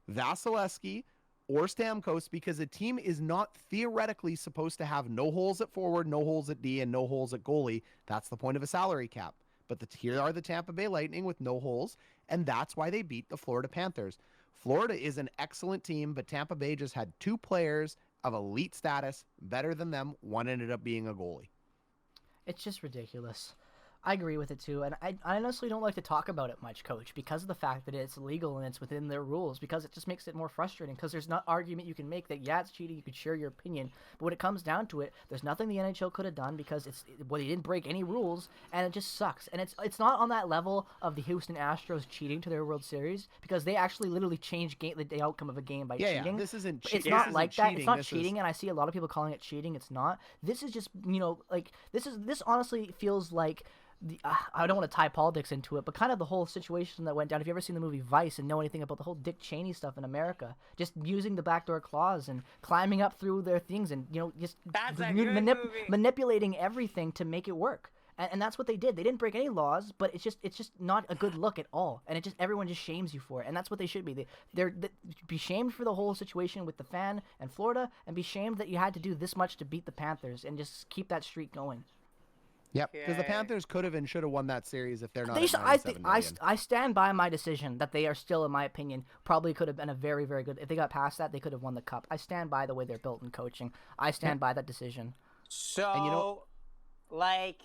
Vasilevsky, or Stamkos, because a team is not theoretically supposed to have no holes at forward, no holes at D, and no holes at goalie. That's the point of a salary cap. But here are the Tampa Bay Lightning with no holes, and that's why they beat the Florida Panthers. Florida is an excellent team, but Tampa Bay just had 2 players of elite status better than them. One ended up being a goalie. It's just ridiculous. I agree with it too, and I honestly don't like to talk about it much, Coach, because of the fact that it's legal and it's within their rules, because it just makes it more frustrating, because there's not argument you can make that, yeah, it's cheating, you could share your opinion, but when it comes down to it, there's nothing the NHL could have done, because they didn't break any rules, and it just sucks. And it's not on that level of the Houston Astros cheating to their World Series, because they actually literally changed the outcome of a game by cheating. Yeah, this isn't cheating. It's not like that. It's not cheating, and I see a lot of people calling it cheating. It's not. This is just, this honestly feels like, I don't want to tie politics into it, but kind of the whole situation that went down. If you ever seen the movie Vice and know anything about the whole Dick Cheney stuff in America, just using the backdoor clause and climbing up through their things and, just manipulating everything to make it work. And that's what they did. They didn't break any laws, but it's just not a good look at all. And everyone just shames you for it. And that's what they should be. They're be shamed for the whole situation with the fan and Florida, and be shamed that you had to do this much to beat the Panthers and just keep that streak going. Yep, because the Panthers could have and should have won that series if they're not. I stand by my decision that they are still, in my opinion, probably could have been a very, very good. If they got past that, they could have won the cup. I stand by the way they're built in coaching. I stand by that decision. So, and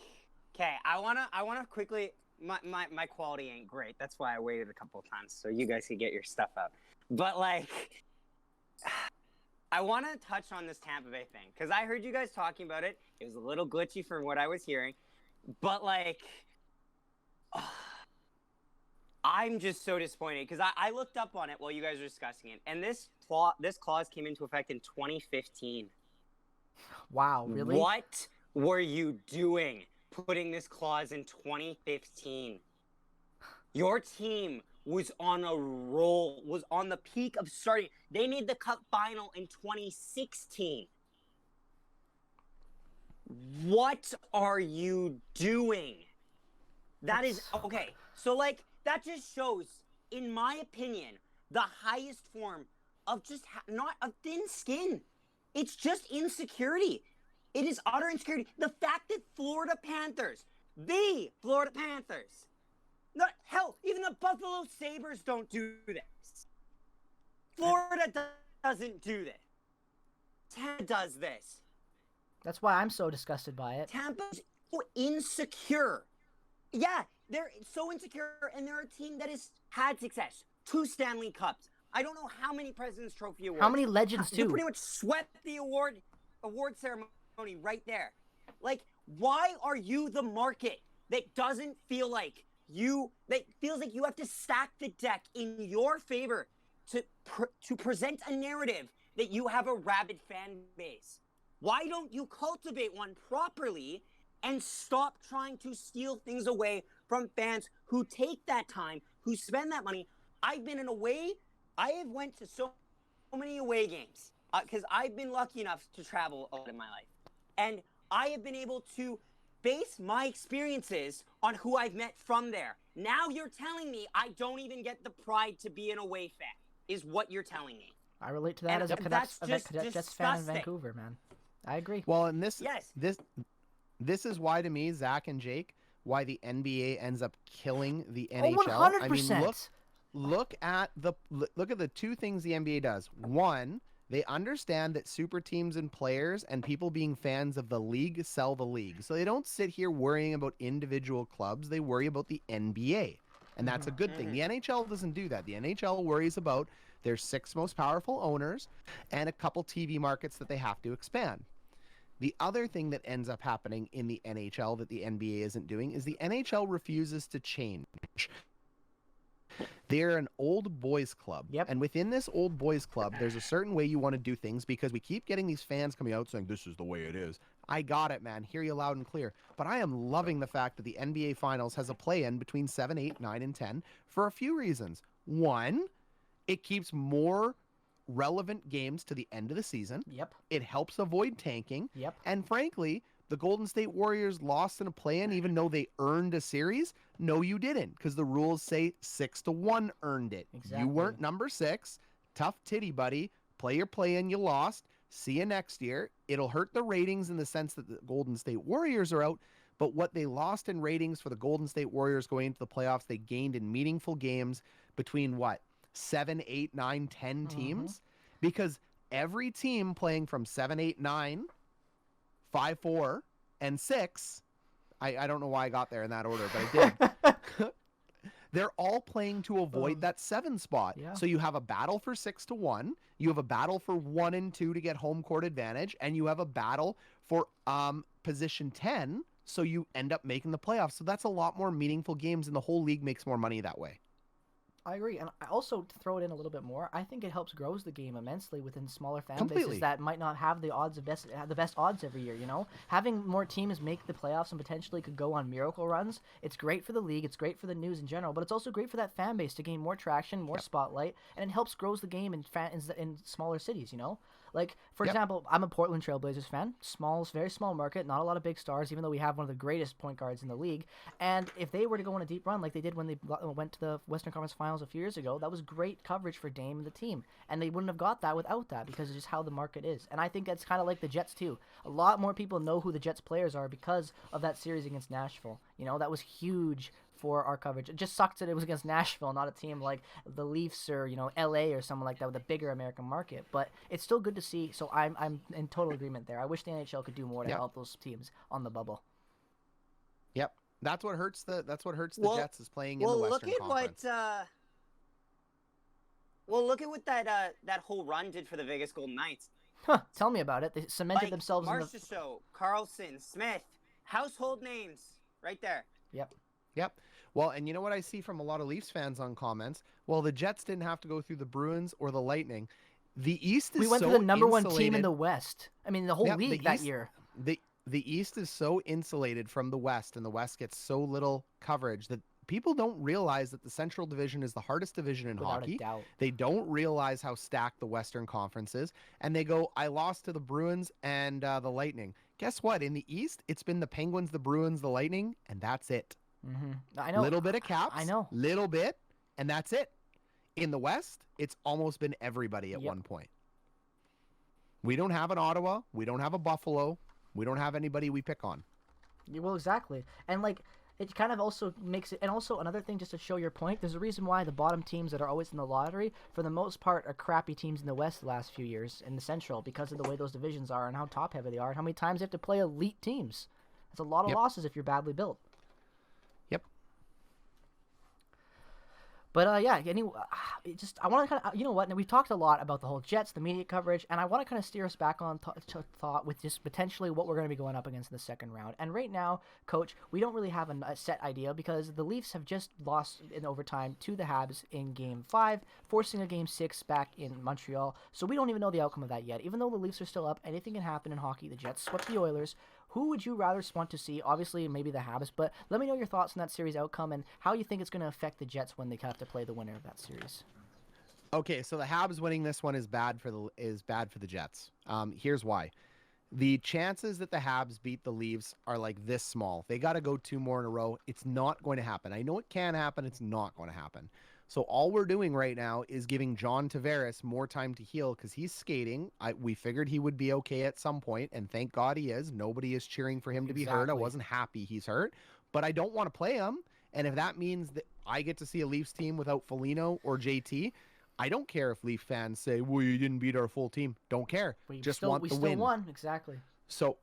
okay, I wanna quickly. My quality ain't great. That's why I waited a couple of times so you guys could get your stuff out. But I want to touch on this Tampa Bay thing, because I heard you guys talking about it. It was a little glitchy from what I was hearing. But, I'm just so disappointed, because I looked up on it while you guys were discussing it. And this clause came into effect in 2015. Wow, really? What were you doing putting this clause in 2015? Your team was on a roll, was on the peak of starting. They made the Cup final in 2016. What are you doing? That is, okay, so that just shows, in my opinion, the highest form of just not of thin skin. It's just insecurity. It is utter insecurity. The fact that the Florida Panthers, hell, even the Buffalo Sabres don't do this. Florida doesn't do this. Tampa does this. That's why I'm so disgusted by it. Tampa's so insecure. Yeah, they're so insecure, and they're a team that has had success. 2 Stanley Cups. I don't know how many President's Trophy awards. How many legends, They too? pretty much swept the award. award ceremony right there. Like, why are you the market that doesn't feel like that feels like you have to stack the deck in your favor to present a narrative that you have a rabid fan base? Why don't you cultivate one properly and stop trying to steal things away from fans who take that time, who spend that money? I have went to so many away games because I've been lucky enough to travel a lot in my life. And I have been able to base my experiences on who I've met from there. Now you're telling me I don't even get the pride to be an away fan, is what you're telling me. I relate to that as a Jets fan in Vancouver, man. I agree. Well, and this is why, to me, Zach and Jake, why the NBA ends up killing the NHL. 100%. I mean, look at the two things the NBA does. One, they understand that super teams and players and people being fans of the league sell the league. So they don't sit here worrying about individual clubs. They worry about the NBA. And that's a good thing. The NHL doesn't do that. The NHL worries about their 6 most powerful owners and a couple TV markets that they have to expand. The other thing that ends up happening in the NHL that the NBA isn't doing is the NHL refuses to change. They're an old boys club. Yep. And within this old boys club, there's a certain way you want to do things because we keep getting these fans coming out saying, this is the way it is. I got it, man. Hear you loud and clear. But I am loving the fact that the NBA Finals has a play-in between 7, 8, 9, and 10 for a few reasons. One, it keeps more relevant games to the end of the season. Yep. It helps avoid tanking. Yep. And frankly, the Golden State Warriors lost in a play-in even though they earned a series. No, you didn't, because the rules say 6-1 earned it. Exactly. You weren't number 6. Tough titty, buddy. Play your play-in, you lost. See you next year. It'll hurt the ratings in the sense that the Golden State Warriors are out, but what they lost in ratings for the Golden State Warriors going into the playoffs, they gained in meaningful games between 7, 8, 9, 10 teams, because every team playing from 7, 8, 9, 5, 4, and 6, I don't know why I got there in that order, but I did. They're all playing to avoid that 7 spot. Yeah. So you have a battle for 6-1, you have a battle for 1 and 2 to get home court advantage, and you have a battle for position 10, so you end up making the playoffs. So that's a lot more meaningful games, and the whole league makes more money that way. I agree, and I also, to throw it in a little bit more, I think it helps grows the game immensely within smaller fan bases that might not have the best odds every year. You know, having more teams make the playoffs and potentially could go on miracle runs. It's great for the league. It's great for the news in general, but it's also great for that fan base to gain more traction, more spotlight, and it helps grows the game in smaller cities. You know, like for example, I'm a Portland Trailblazers fan. Very small market, not a lot of big stars, even though we have one of the greatest point guards in the league. And if they were to go on a deep run like they did when they went to the Western Conference Finals a few years ago, that was great coverage for Dame and the team, and they wouldn't have got that without that because it's just how the market is. And I think that's kind of like the Jets too. A lot more people know who the Jets players are because of that series against Nashville. You know, that was huge for our coverage. It just sucks that it was against Nashville, not a team like the Leafs or LA or someone like that with a bigger American market. But it's still good to see. So I'm in total agreement there. I wish the NHL could do more to help those teams on the bubble. Yep. That's what hurts the Jets is playing in the Western Conference. Look at what that whole run did for the Vegas Golden Knights. Huh, tell me about it. They cemented themselves in the... Marchessault, Carlson, Smith, household names right there. Yep. Well, and you know what I see from a lot of Leafs fans on comments? Well, the Jets didn't have to go through the Bruins or the Lightning. The East is so insulated. We went to the number 1 team in the West. I mean, the whole league that year. The East is so insulated from the West, and the West gets so little coverage that people don't realize that the Central Division is the hardest division in hockey. Without a doubt. They don't realize how stacked the Western Conference is, and they go, I lost to the Bruins and the Lightning. Guess what? In the East, it's been the Penguins, the Bruins, the Lightning, and that's it. I know. Little bit of Caps. I know. Little bit, and that's it. In the West, it's almost been everybody at one point. We don't have an Ottawa. We don't have a Buffalo. We don't have anybody we pick on. Well, exactly. And it kind of also makes it, and also another thing, just to show your point, there's a reason why the bottom teams that are always in the lottery, for the most part, are crappy teams in the West the last few years in the Central because of the way those divisions are and how top-heavy they are and how many times they have to play elite teams. That's a lot of losses if you're badly built. Yep. But yeah, I want to kind of, you know what? We've talked a lot about the whole Jets, the media coverage, and I want to kind of steer us back on to thought with just potentially what we're going to be going up against in the second round. And right now, Coach, we don't really have a set idea because the Leafs have just lost in overtime to the Habs in Game 5, forcing a Game 6 back in Montreal. So we don't even know the outcome of that yet. Even though the Leafs are still up, anything can happen in hockey. The Jets swept the Oilers. Who would you rather want to see? Obviously, maybe the Habs, but let me know your thoughts on that series outcome and how you think it's going to affect the Jets when they have to play the winner of that series. Okay, so the Habs winning this one is bad for the Jets. Here's why. The chances that the Habs beat the Leafs are like this small. They got to go 2 more in a row. It's not going to happen. I know it can happen. It's not going to happen. So all we're doing right now is giving John Tavares more time to heal because he's skating. We figured he would be okay at some point, and thank God he is. Nobody is cheering for him to be hurt. I wasn't happy he's hurt, but I don't want to play him. And if that means that I get to see a Leafs team without Foligno or JT, I don't care if Leaf fans say, well, you didn't beat our full team. Don't care. Just want the win. We still won. Exactly. So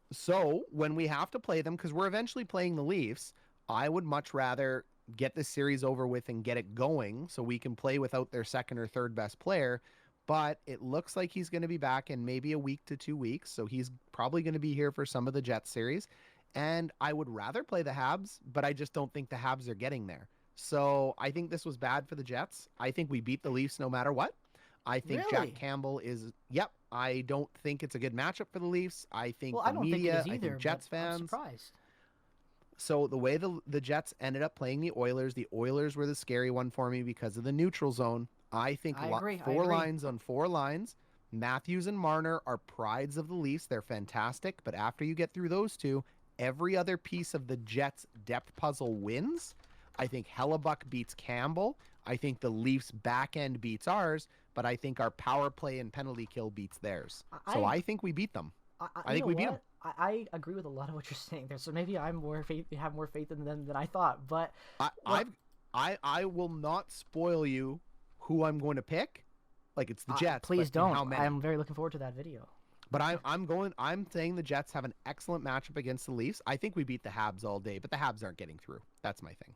when we have to play them, because we're eventually playing the Leafs, I would much rather get this series over with and get it going so we can play without their second or third best player. But it looks like he's going to be back in maybe a week to 2 weeks. So he's probably going to be here for some of the Jets series. And I would rather play the Habs, but I just don't think the Habs are getting there. So I think this was bad for the Jets. I think we beat the Leafs no matter what. I think Jack Campbell is, I don't think it's a good matchup for the Leafs. I think the media, I think Jets fans. I'm surprised. So the way the Jets ended up playing the Oilers were the scary one for me because of the neutral zone. I think four lines on 4 lines. Matthews and Marner are prides of the Leafs. They're fantastic. But after you get through those two, every other piece of the Jets' depth puzzle wins. I think Hellebuck beats Campbell. I think the Leafs' back end beats ours. But I think our power play and penalty kill beats theirs. So I think we beat them. I think we beat them. I agree with a lot of what you're saying there. So maybe have more faith in them than I thought. But I will not spoil you who I'm going to pick. Like it's the Jets. Please don't. I'm very looking forward to that video. But I'm saying the Jets have an excellent matchup against the Leafs. I think we beat the Habs all day, but the Habs aren't getting through. That's my thing.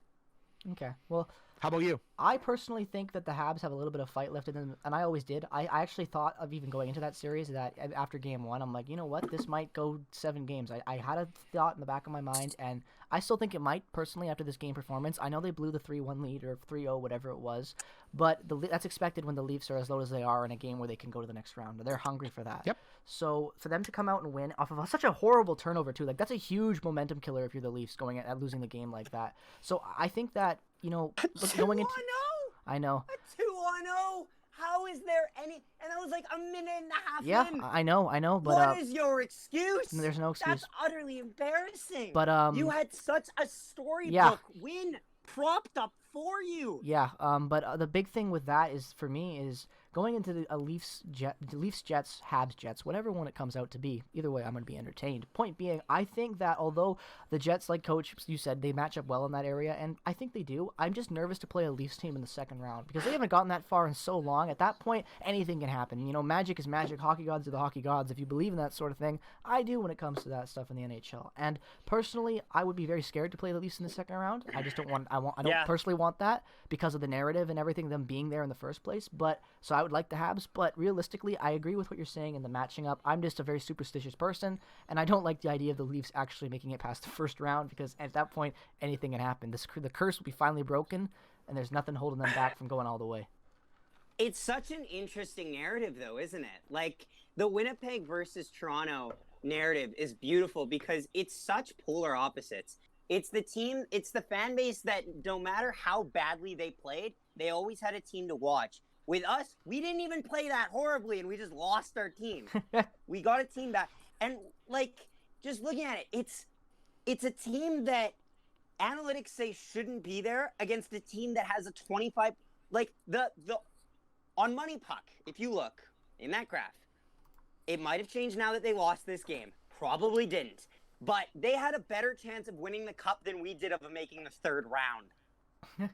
Okay. Well, how about you? I personally think that the Habs have a little bit of fight left in them, and I always did. I actually thought of even going into that series that after Game 1, I'm like, you know what? This might go 7 games. I had a thought in the back of my mind, and I still think it might, personally, after this game performance. I know they blew the 3-1 lead or 3-0, whatever it was, but that's expected when the Leafs are as low as they are in a game where they can go to the next round. They're hungry for that. Yep. So for them to come out and win off of such a horrible turnover, too, like that's a huge momentum killer if you're the Leafs going at losing the game like that. So I think that, going into... I know. A 2-0. How is there any? And that was like a minute and a half in. Yeah, I know. But what is your excuse? There's no excuse. That's utterly embarrassing. But you had such a storybook win propped up for you. Yeah. But the big thing with that is for me is going into a Leafs Jets, Habs Jets, whatever one it comes out to be. Either way, I'm going to be entertained. Point being, I think that although the Jets, like Coach, you said, they match up well in that area, and I think they do, I'm just nervous to play a Leafs team in the second round because they haven't gotten that far in so long. At that point, anything can happen. Magic is magic. Hockey gods are the hockey gods. If you believe in that sort of thing, I do when it comes to that stuff in the NHL. And personally, I would be very scared to play the Leafs in the second round. I just don't want. I don't personally want that because of the narrative and everything, them being there in the first place. But so I would like the Habs, but realistically, I agree with what you're saying in the matching up. I'm just a very superstitious person, and I don't like the idea of the Leafs actually making it past the first round because at that point, anything can happen. The curse will be finally broken, and there's nothing holding them back from going all the way. It's such an interesting narrative, though, isn't it? Like, the Winnipeg versus Toronto narrative is beautiful because it's such polar opposites. It's the fan base that no matter how badly they played, they always had a team to watch. With us, we didn't even play that horribly, and we just lost our team. We got a team back. And, just looking at it, it's a team that analytics say shouldn't be there against a team that has a 25... on Money Puck, if you look in that graph, it might have changed now that they lost this game. Probably didn't. But they had a better chance of winning the cup than we did of making the third round.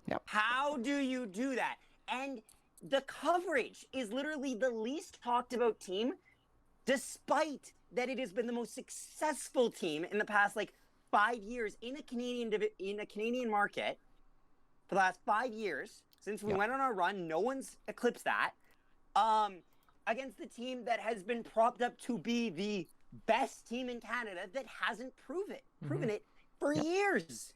Yep. How do you do that? And the coverage is literally the least talked about team, despite that it has been the most successful team in the past 5 years in a Canadian market for the last 5 years. Since we went on our run, no one's eclipsed that. Against the team that has been propped up to be the best team in Canada that hasn't proven it for years.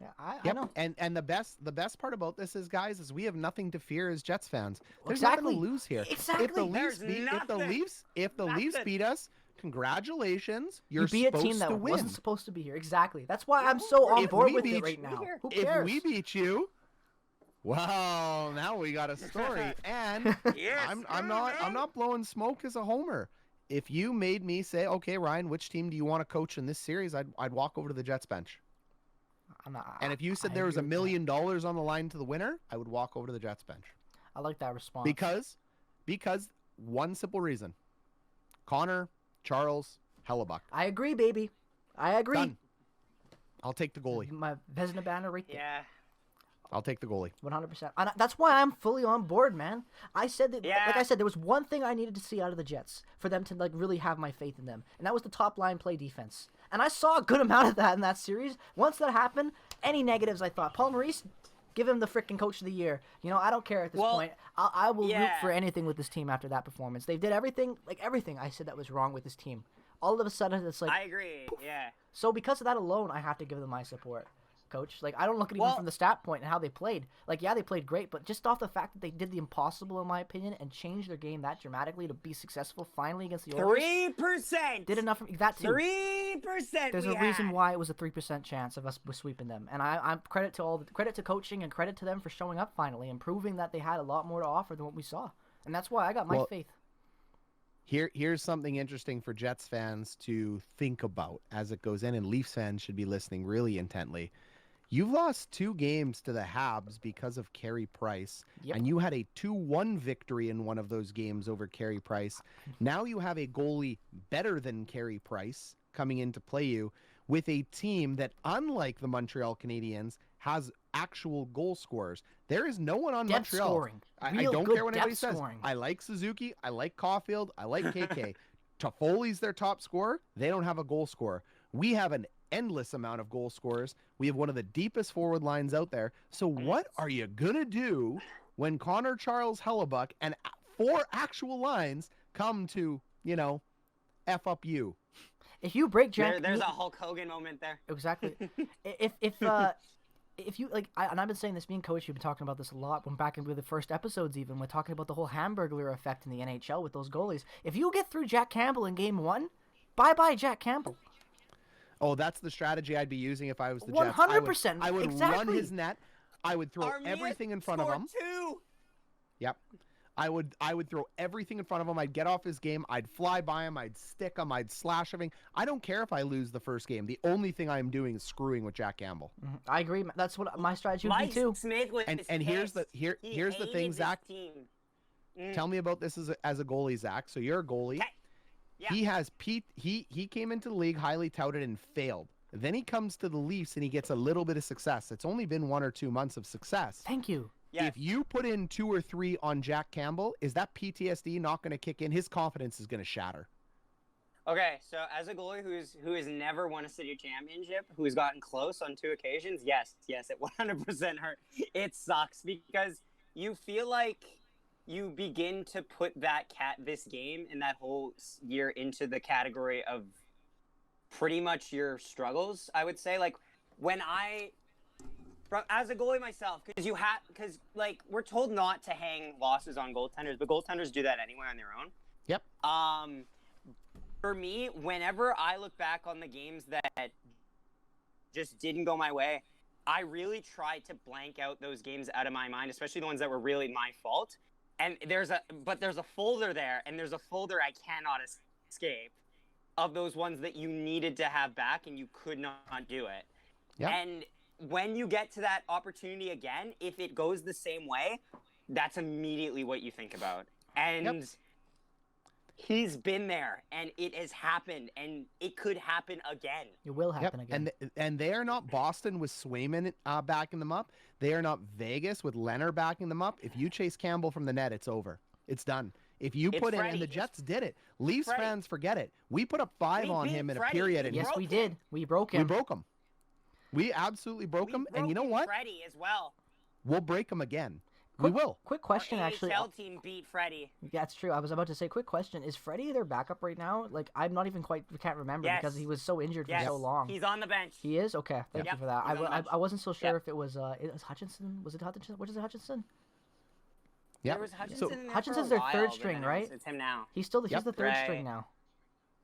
Yeah, I know. And the best part about this is, guys, is we have nothing to fear as Jets fans. There's Exactly. nothing to lose here. Exactly. If the Leafs beat us, congratulations. You're you beat a supposed team that to win. wasn't supposed to be here. Exactly. That's why I'm so on board with it right now. Who cares? If we beat you, well, now we got a story. And I'm not blowing smoke as a homer. If you made me say, okay, Ryan, which team do you want to coach in this series? I'd walk over to the Jets bench. And if you said there was $1 million on the line to the winner, I would walk over to the Jets bench. I like that response. Because one simple reason. Connor, Charles, Hellebuck. I agree, baby. I agree. Done. I'll take the goalie. My Vezina banner right there. Yeah. I'll take the goalie. 100%. And that's why I'm fully on board, man. I said that, like I said, there was one thing I needed to see out of the Jets for them to like really have my faith in them, and that was the top line play defense. And I saw a good amount of that in that series. Once that happened, any negatives I thought, Paul Maurice, give him the freaking coach of the year. You know, I don't care at this point. I will root for anything with this team after that performance. They did everything I said that was wrong with this team. All of a sudden, it's like... I agree, yeah. So because of that alone, I have to give them my support, coach. Like, I don't look at it even from the stat point and how they played. Like, yeah, they played great, but just off the fact that they did the impossible, in my opinion, and changed their game that dramatically to be successful finally against the Oilers. 3%! Did enough for that too. 3%. There's a reason why it was a 3% chance of us sweeping them, and I'm credit to coaching and credit to them for showing up finally and proving that they had a lot more to offer than what we saw, and that's why I got my faith. Here's something interesting for Jets fans to think about as it goes in, and Leafs fans should be listening really intently. You've lost 2 games to the Habs because of Carey Price, and you had a 2-1 victory in one of those games over Carey Price. Now you have a goalie better than Carey Price coming in to play you with a team that, unlike the Montreal Canadiens, has actual goal scorers. There is no one on depth Montreal. Scoring. I don't care what anybody says. I like Suzuki. I like Caulfield. I like KK. Toffoli's their top scorer. They don't have a goal scorer. We have an endless amount of goal scorers. We have one of the deepest forward lines out there. So what are you going to do when Connor, Charles, Hellebuck, and 4 actual lines come to, F up you? If you break Jack... There's a Hulk Hogan moment there. Exactly. If you and I've been saying this, me and Coach, you've been talking about this a lot. When back into the first episodes, even we're talking about the whole Hamburglar effect in the NHL with those goalies. If you get through Jack Campbell in Game 1, bye Jack Campbell. Oh, that's the strategy I'd be using if I was the 100%. Jets. I would run his net. I would throw everything in front of him. 2. Yep. I would throw everything in front of him. I'd get off his game. I'd fly by him. I'd stick him. I'd slash everything. I don't care if I lose the first game. The only thing I am doing is screwing with Jack Campbell. Mm-hmm. I agree. That's what my strategy would be too. And here's the thing, Zach. Tell me about this as a goalie, Zach. So you're a goalie. Okay. Yeah. He came into the league highly touted and failed. Then he comes to the Leafs and he gets a little bit of success. It's only been 1 or 2 months of success. Thank you. Yes. If you put in 2 or 3 on Jack Campbell, is that PTSD not going to kick in? His confidence is going to shatter. Okay, so as a goalie who has never won a city championship, who's gotten close on 2 occasions, yes, it 100% hurt. It sucks because you feel like you begin to put this game and that whole year into the category of pretty much your struggles, I would say. Like as a goalie myself, because we're told not to hang losses on goaltenders, but goaltenders do that anyway on their own. Yep. For me, whenever I look back on the games that just didn't go my way, I really try to blank out those games out of my mind, especially the ones that were really my fault. And there's a folder there, and there's a folder I cannot escape of those ones that you needed to have back and you could not do it. Yep. And when you get to that opportunity again, if it goes the same way, that's immediately what you think about. And he's been there, and it has happened, and it could happen again. It will happen again. And they are not Boston with Swayman backing them up. They are not Vegas with Leonard backing them up. If you chase Campbell from the net, it's over. It's done. If you put in, and the Jets did it. Leafs fans forget it. We put up 5 on him in a period. Yes, we did. We broke him. We broke him. We absolutely broke him. And you know what? Freddie as well. we'll break them again. We will. Quick question, Our actually. AHL team beat Freddie. That's true. I was about to say, quick question. Is Freddie their backup right now? Like, I'm not even can't remember because he was so injured for so long. He's on the bench. He is? Okay. Thank you for that. I wasn't so sure if it was Hutchinson. Was it Hutchinson? What is it, Hutchinson? Yeah. There was Hutchinson in there Hutchinson's for a their third while, string, but right? It's him now. He's the third string now.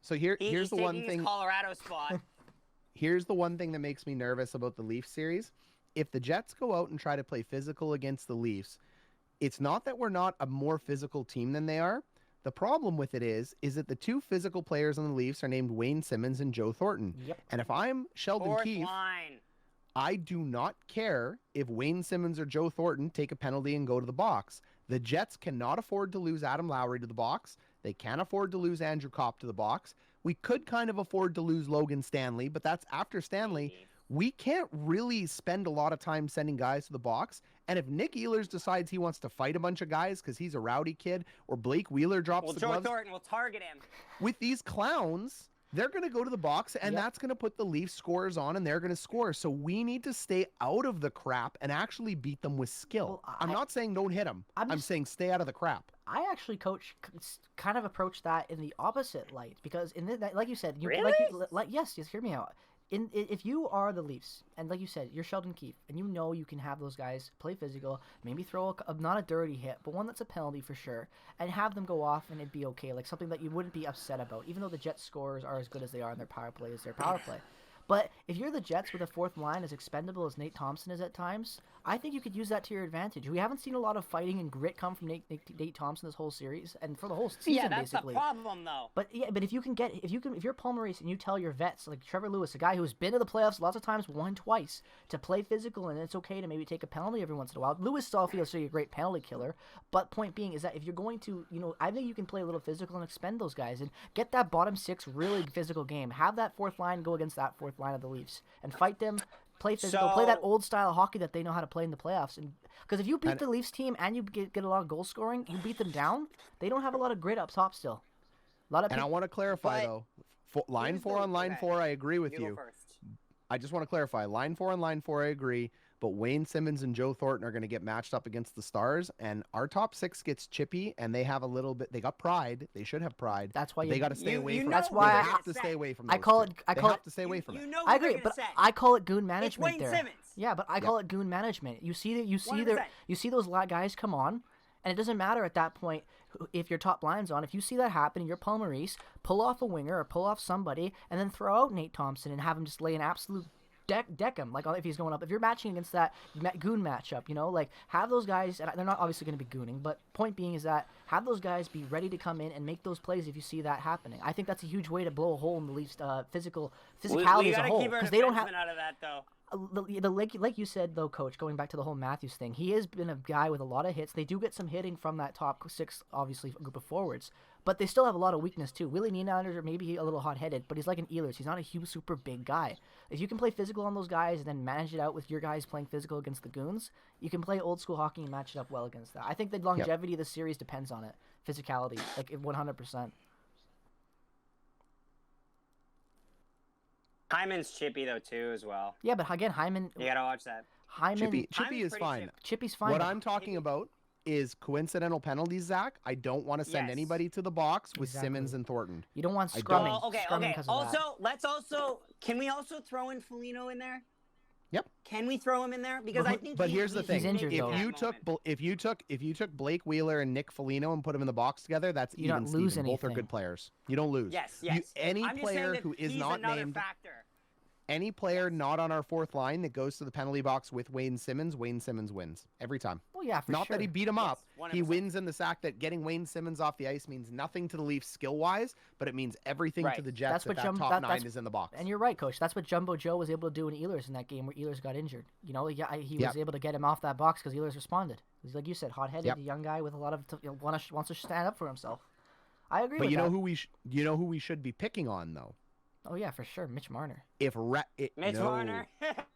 So here's He's the one taking thing. his Colorado spot. Here's the one thing that makes me nervous about the Leafs series. If the Jets go out and try to play physical against the Leafs, it's not that we're not a more physical team than they are. The problem with it is that the two physical players on the Leafs are named Wayne Simmons and Joe Thornton. Yep. And if I'm Sheldon Fourth Keefe, line. I do not care if Wayne Simmons or Joe Thornton take a penalty and go to the box. The Jets cannot afford to lose Adam Lowry to the box. They can't afford to lose Andrew Kopp to the box. We could kind of afford to lose Logan Stanley, but that's after Stanley. We can't really spend a lot of time sending guys to the box. And if Nick Ehlers decides he wants to fight a bunch of guys because he's a rowdy kid, or Blake Wheeler drops the gloves, Joe Thornton will target him. with these clowns, they're going to go to the box, and that's going to put the Leafs scorers on, and they're going to score. So we need to stay out of the crap and actually beat them with skill. Well, I'm not saying don't hit them. I'm saying stay out of the crap. I actually, Coach, kind of approach that in the opposite light because like you said, Really? Yes, hear me out. If you are the Leafs, and like you said, you're Sheldon Keefe, and you can have those guys play physical, maybe throw not a dirty hit, but one that's a penalty for sure, and have them go off and it'd be okay, like something that you wouldn't be upset about, even though the Jets scorers are as good as they are and their power play is their power play. But if you're the Jets with a fourth line as expendable as Nate Thompson is at times, I think you could use that to your advantage. We haven't seen a lot of fighting and grit come from Nate Thompson this whole series and for the whole season. Yeah, that's basically. the problem though. But if you're Paul Maurice and you tell your vets like Trevor Lewis, a guy who's been to the playoffs lots of times, won twice, to play physical and it's okay to maybe take a penalty every once in a while. Lewis still feels like a great penalty killer. But point being is that if you're going to, I think you can play a little physical and expend those guys and get that bottom six really physical game. Have that fourth line go against that fourth line of the Leafs and fight them. Play physical, play that old style hockey that they know how to play in the playoffs. And because if you beat the Leafs team and you get a lot of goal scoring, you beat them down. They don't have a lot of grit up top still. And I want to clarify though, line 4 on line 4, I agree with you. I just want to clarify, line 4 on line 4, I agree. But Wayne Simmons and Joe Thornton are going to get matched up against the Stars, and our top six gets chippy, and they have a little bit. They got pride. They should have pride. That's why they got to stay away from. That's why I have to stay away from. Those I call it. They have to stay away from it. I agree, but I call it goon management it's Wayne there. Simmons. Yeah, but I call it goon management. You see those guys come on, and it doesn't matter at that point if your top line's on. If you see that happen, and you're Paul Maurice, pull off a winger or pull off somebody, and then throw out Nate Thompson and have him just lay an absolute deck him, like if he's going up. If you're matching against that goon matchup, like have those guys, and they're not obviously going to be gooning, but point being is that have those guys be ready to come in and make those plays if you see that happening. I think that's a huge way to blow a hole in the Leafs' physicality as a whole, because they don't have out of that though. Like you said though, Coach, going back to the whole Matthews thing, he has been a guy with a lot of hits. They do get some hitting from that top six, obviously, group of forwards, but they still have a lot of weakness too. Willie Nylander's maybe a little hot-headed, but he's like an Ehlers. He's not a huge, super big guy. If you can play physical on those guys and then manage it out with your guys playing physical against the goons, you can play old school hockey and match it up well against that. I think the longevity of the series depends on it. Physicality, like 100%. Hyman's chippy though too as well. Yeah, but again, Hyman. You gotta watch that. Chippy is fine. Chippy's fine. What I'm talking about is coincidental penalties, Zach. I don't want to send anybody to the box with Simmons and Thornton. You don't want scrumming. Okay. Can we also throw in Foligno in there? Yep. Can we throw him in there? Because I think. But here's the thing: he's injured, if you took Blake Wheeler and Nick Foligno and put them in the box together, that's you don't lose anything. Both are good players. You don't lose. Yes. Any player who is not named. Factor. Any player not on our fourth line that goes to the penalty box with Wayne Simmons wins every time. Well, yeah, for not sure. that he beat him up. 100%. He wins in the sack that getting Wayne Simmons off the ice means nothing to the Leafs skill-wise, but it means everything to the Jets that top nine is in the box. And you're right, Coach. That's what Jumbo Joe was able to do in Ehlers in that game where Ehlers got injured. He was able to get him off that box because Ehlers responded. He's like you said, hot-headed, a young guy with a lot of wants to stand up for himself. I agree. But you know who we should be picking on though. Oh yeah, for sure, Mitch Marner. Marner.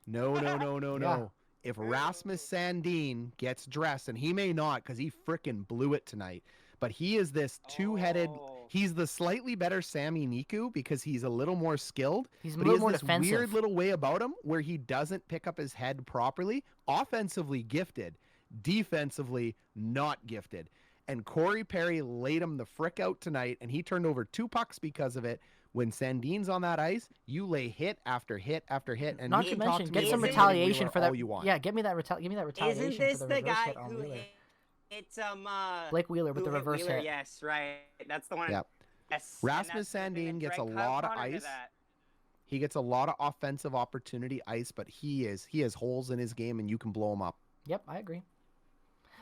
No. If Rasmus Sandin gets dressed, and he may not because he frickin' blew it tonight, but he is this two-headed. He's the slightly better Sami Niku because he's a little more skilled. He's a but little he has more this defensive. weird little way about him where he doesn't pick up his head properly. Offensively gifted, defensively not gifted. And Corey Perry laid him the frick out tonight, and he turned over 2 pucks because of it. When Sandin's on that ice, you lay hit after hit after hit, and Not you to can talk mention, to get me some about retaliation Wheeler for that. all you want. Yeah, give me that retaliation Isn't this for the the reverse guy hit on who Wheeler. hit Blake Wheeler with who the hit reverse Wheeler? hit. Yes, right. That's the one. Yep. Yes. and Rasmus that's the thing Sandin that gets a Greg lot of Connor did ice. that. He gets a lot of offensive opportunity ice, but he has holes in his game, and you can blow him up. Yep, I agree.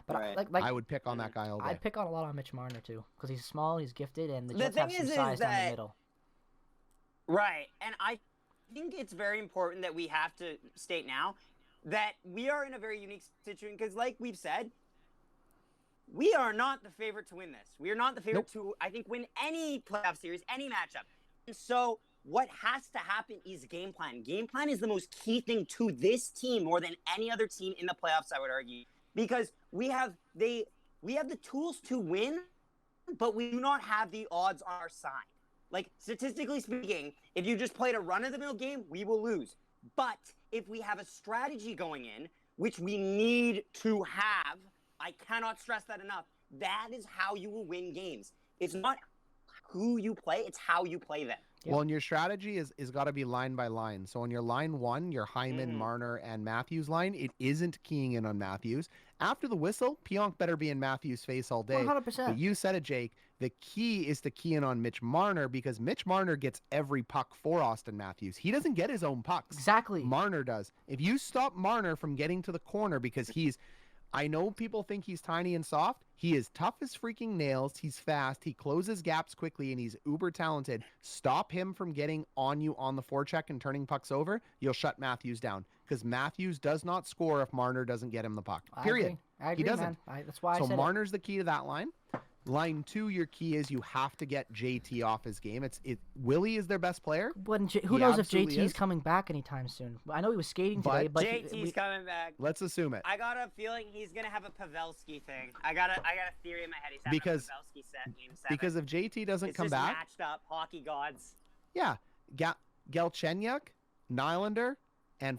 But Right. like I would pick on that guy all day. I'd pick on a lot on Mitch Marner too, because he's small, he's gifted, and the The Jets have thing some is size down the that- middle. Right. And I think it's very important that we have to state now that we are in a very unique situation because, like we've said, we are not the favorite to win this. We are not the favorite to, I think, win any playoff series, any matchup. And so what has to happen is game plan. Game plan is the most key thing to this team more than any other team in the playoffs, I would argue, because we have the tools to win, but we do not have the odds on our side. Like, statistically speaking, if you just played a run-of-the-mill game, we will lose. But if we have a strategy going in, which we need to have, I cannot stress that enough, that is how you will win games. It's not who you play, it's how you play them. Yep. Well, and your strategy is got to be line by line. So on your line 1, your Hyman, Marner, and Matthews line, it isn't keying in on Matthews. After the whistle, Pionk better be in Matthews' face all day. 100%. But you said it, Jake. The key is to key in on Mitch Marner because Mitch Marner gets every puck for Austin Matthews. He doesn't get his own pucks. Exactly. Marner does. If you stop Marner from getting to the corner because I know people think he's tiny and soft. He is tough as freaking nails. He's fast. He closes gaps quickly, and he's uber talented. Stop him from getting on you on the forecheck and turning pucks over. You'll shut Matthews down because Matthews does not score if Marner doesn't get him the puck. Period. I agree, he doesn't. man. That's why I So said Marner's the key to that line. Line 2, your key is you have to get JT off his game. Willie is their best player. Who knows if absolutely JT's is. coming back anytime soon? I know he was skating today, but JT's coming back. Let's assume it. I got a feeling he's gonna have a Pavelski thing. I got a theory in my head. He's having Because- a Pavelski set game 7. Because if JT doesn't it's come just back, matched up hockey gods. yeah, Galchenyuk, Nylander, and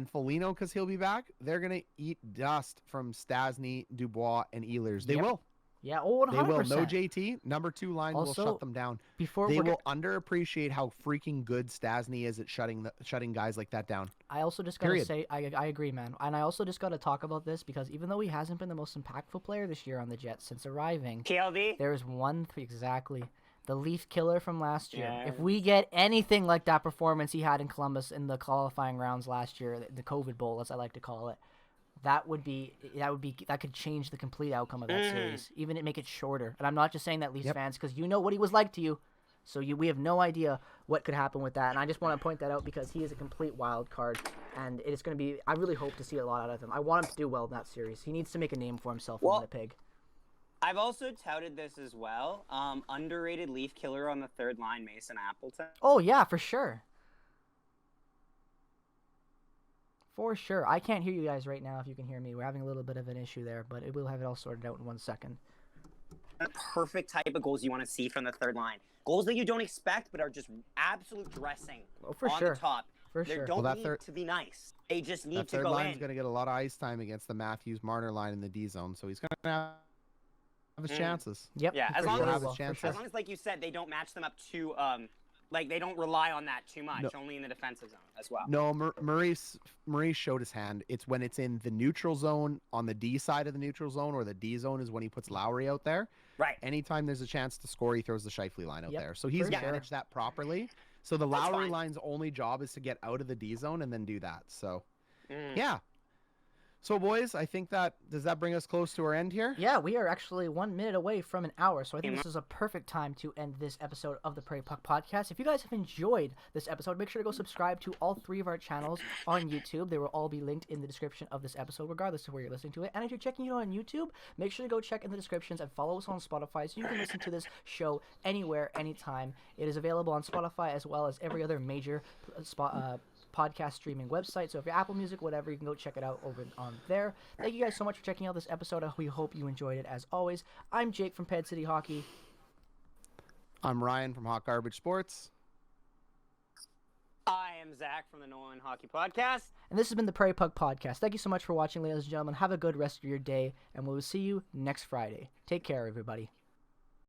Foligno, because he'll be back, they're going to eat dust from Stasny, Dubois, and Ehlers. They Yep. will. yeah, 100%. They will. No JT. Number 2 line will Also, shut them down. Before They we're will underappreciate how freaking good Stasny is at shutting guys like that down. I also just gotta Period. say, I agree, man. And I also just gotta talk about this because even though he hasn't been the most impactful player this year on the Jets since arriving, KLD. there is one exactly the Leaf killer from last year. Yeah. If we get anything like that performance he had in Columbus in the qualifying rounds last year, the COVID Bowl, as I like to call it, that could change the complete outcome of that series, even make it shorter. And I'm not just saying that, Leafs fans, because you know what he was like to you, so we have no idea what could happen with that. And I just want to point that out because he is a complete wild card, and it's going to be. I really hope to see a lot out of him. I want him to do well in that series. He needs to make a name for himself in Winnipeg. I've also touted this as well. Underrated Leaf killer on the third line, Mason Appleton. Oh yeah, for sure. For sure. I can't hear you guys right now if you can hear me. We're having a little bit of an issue there, but we'll have it all sorted out in 1 second. The perfect type of goals you want to see from the third line. Goals that you don't expect, but are just absolute dressing Oh, for on sure. the top. For They sure. don't Well, that need to be nice. They just need That to third go line's in. going to get a lot of ice time against the Matthews-Marner line in the D zone, so he's going to have his chances. Yep. Yeah, for as long sure as- he will, for chances. sure. As long as, like you said, they don't match them up too, like they don't rely on that too much, No. only in the defensive zone as well. No, Maurice showed his hand. It's when it's in the neutral zone on the D side of the neutral zone, or the D zone is when he puts Lowry out there. Right. Anytime there's a chance to score, he throws the Scheifele line out Yep, there. So he's for sure. managed that properly. So the That's Lowry fine. line's only job is to get out of the D zone and then do that. So Mm. yeah. So boys, I think does that bring us close to our end here? Yeah, we are actually 1 minute away from an hour, so I think this is a perfect time to end this episode of the Prairie Puck Podcast. If you guys have enjoyed this episode, make sure to go subscribe to all 3 of our channels on YouTube. They will all be linked in the description of this episode, regardless of where you're listening to it. And if you're checking it out on YouTube, make sure to go check in the descriptions and follow us on Spotify so you can listen to this show anywhere, anytime. It is available on Spotify as well as every other major podcast streaming website. So if you're Apple Music, whatever, you can go check it out over on there. Thank you guys so much for checking out this episode. We hope you enjoyed it as always. I'm Jake from PegCItyHockey. I'm Ryan from Hot Garbage Sports. I am Zach from the Nolan Hockey Podcast. And this has been the Prairie Puck Podcast. Thank you so much for watching, ladies and gentlemen. Have a good rest of your day, and we'll see you next Friday. Take care, everybody.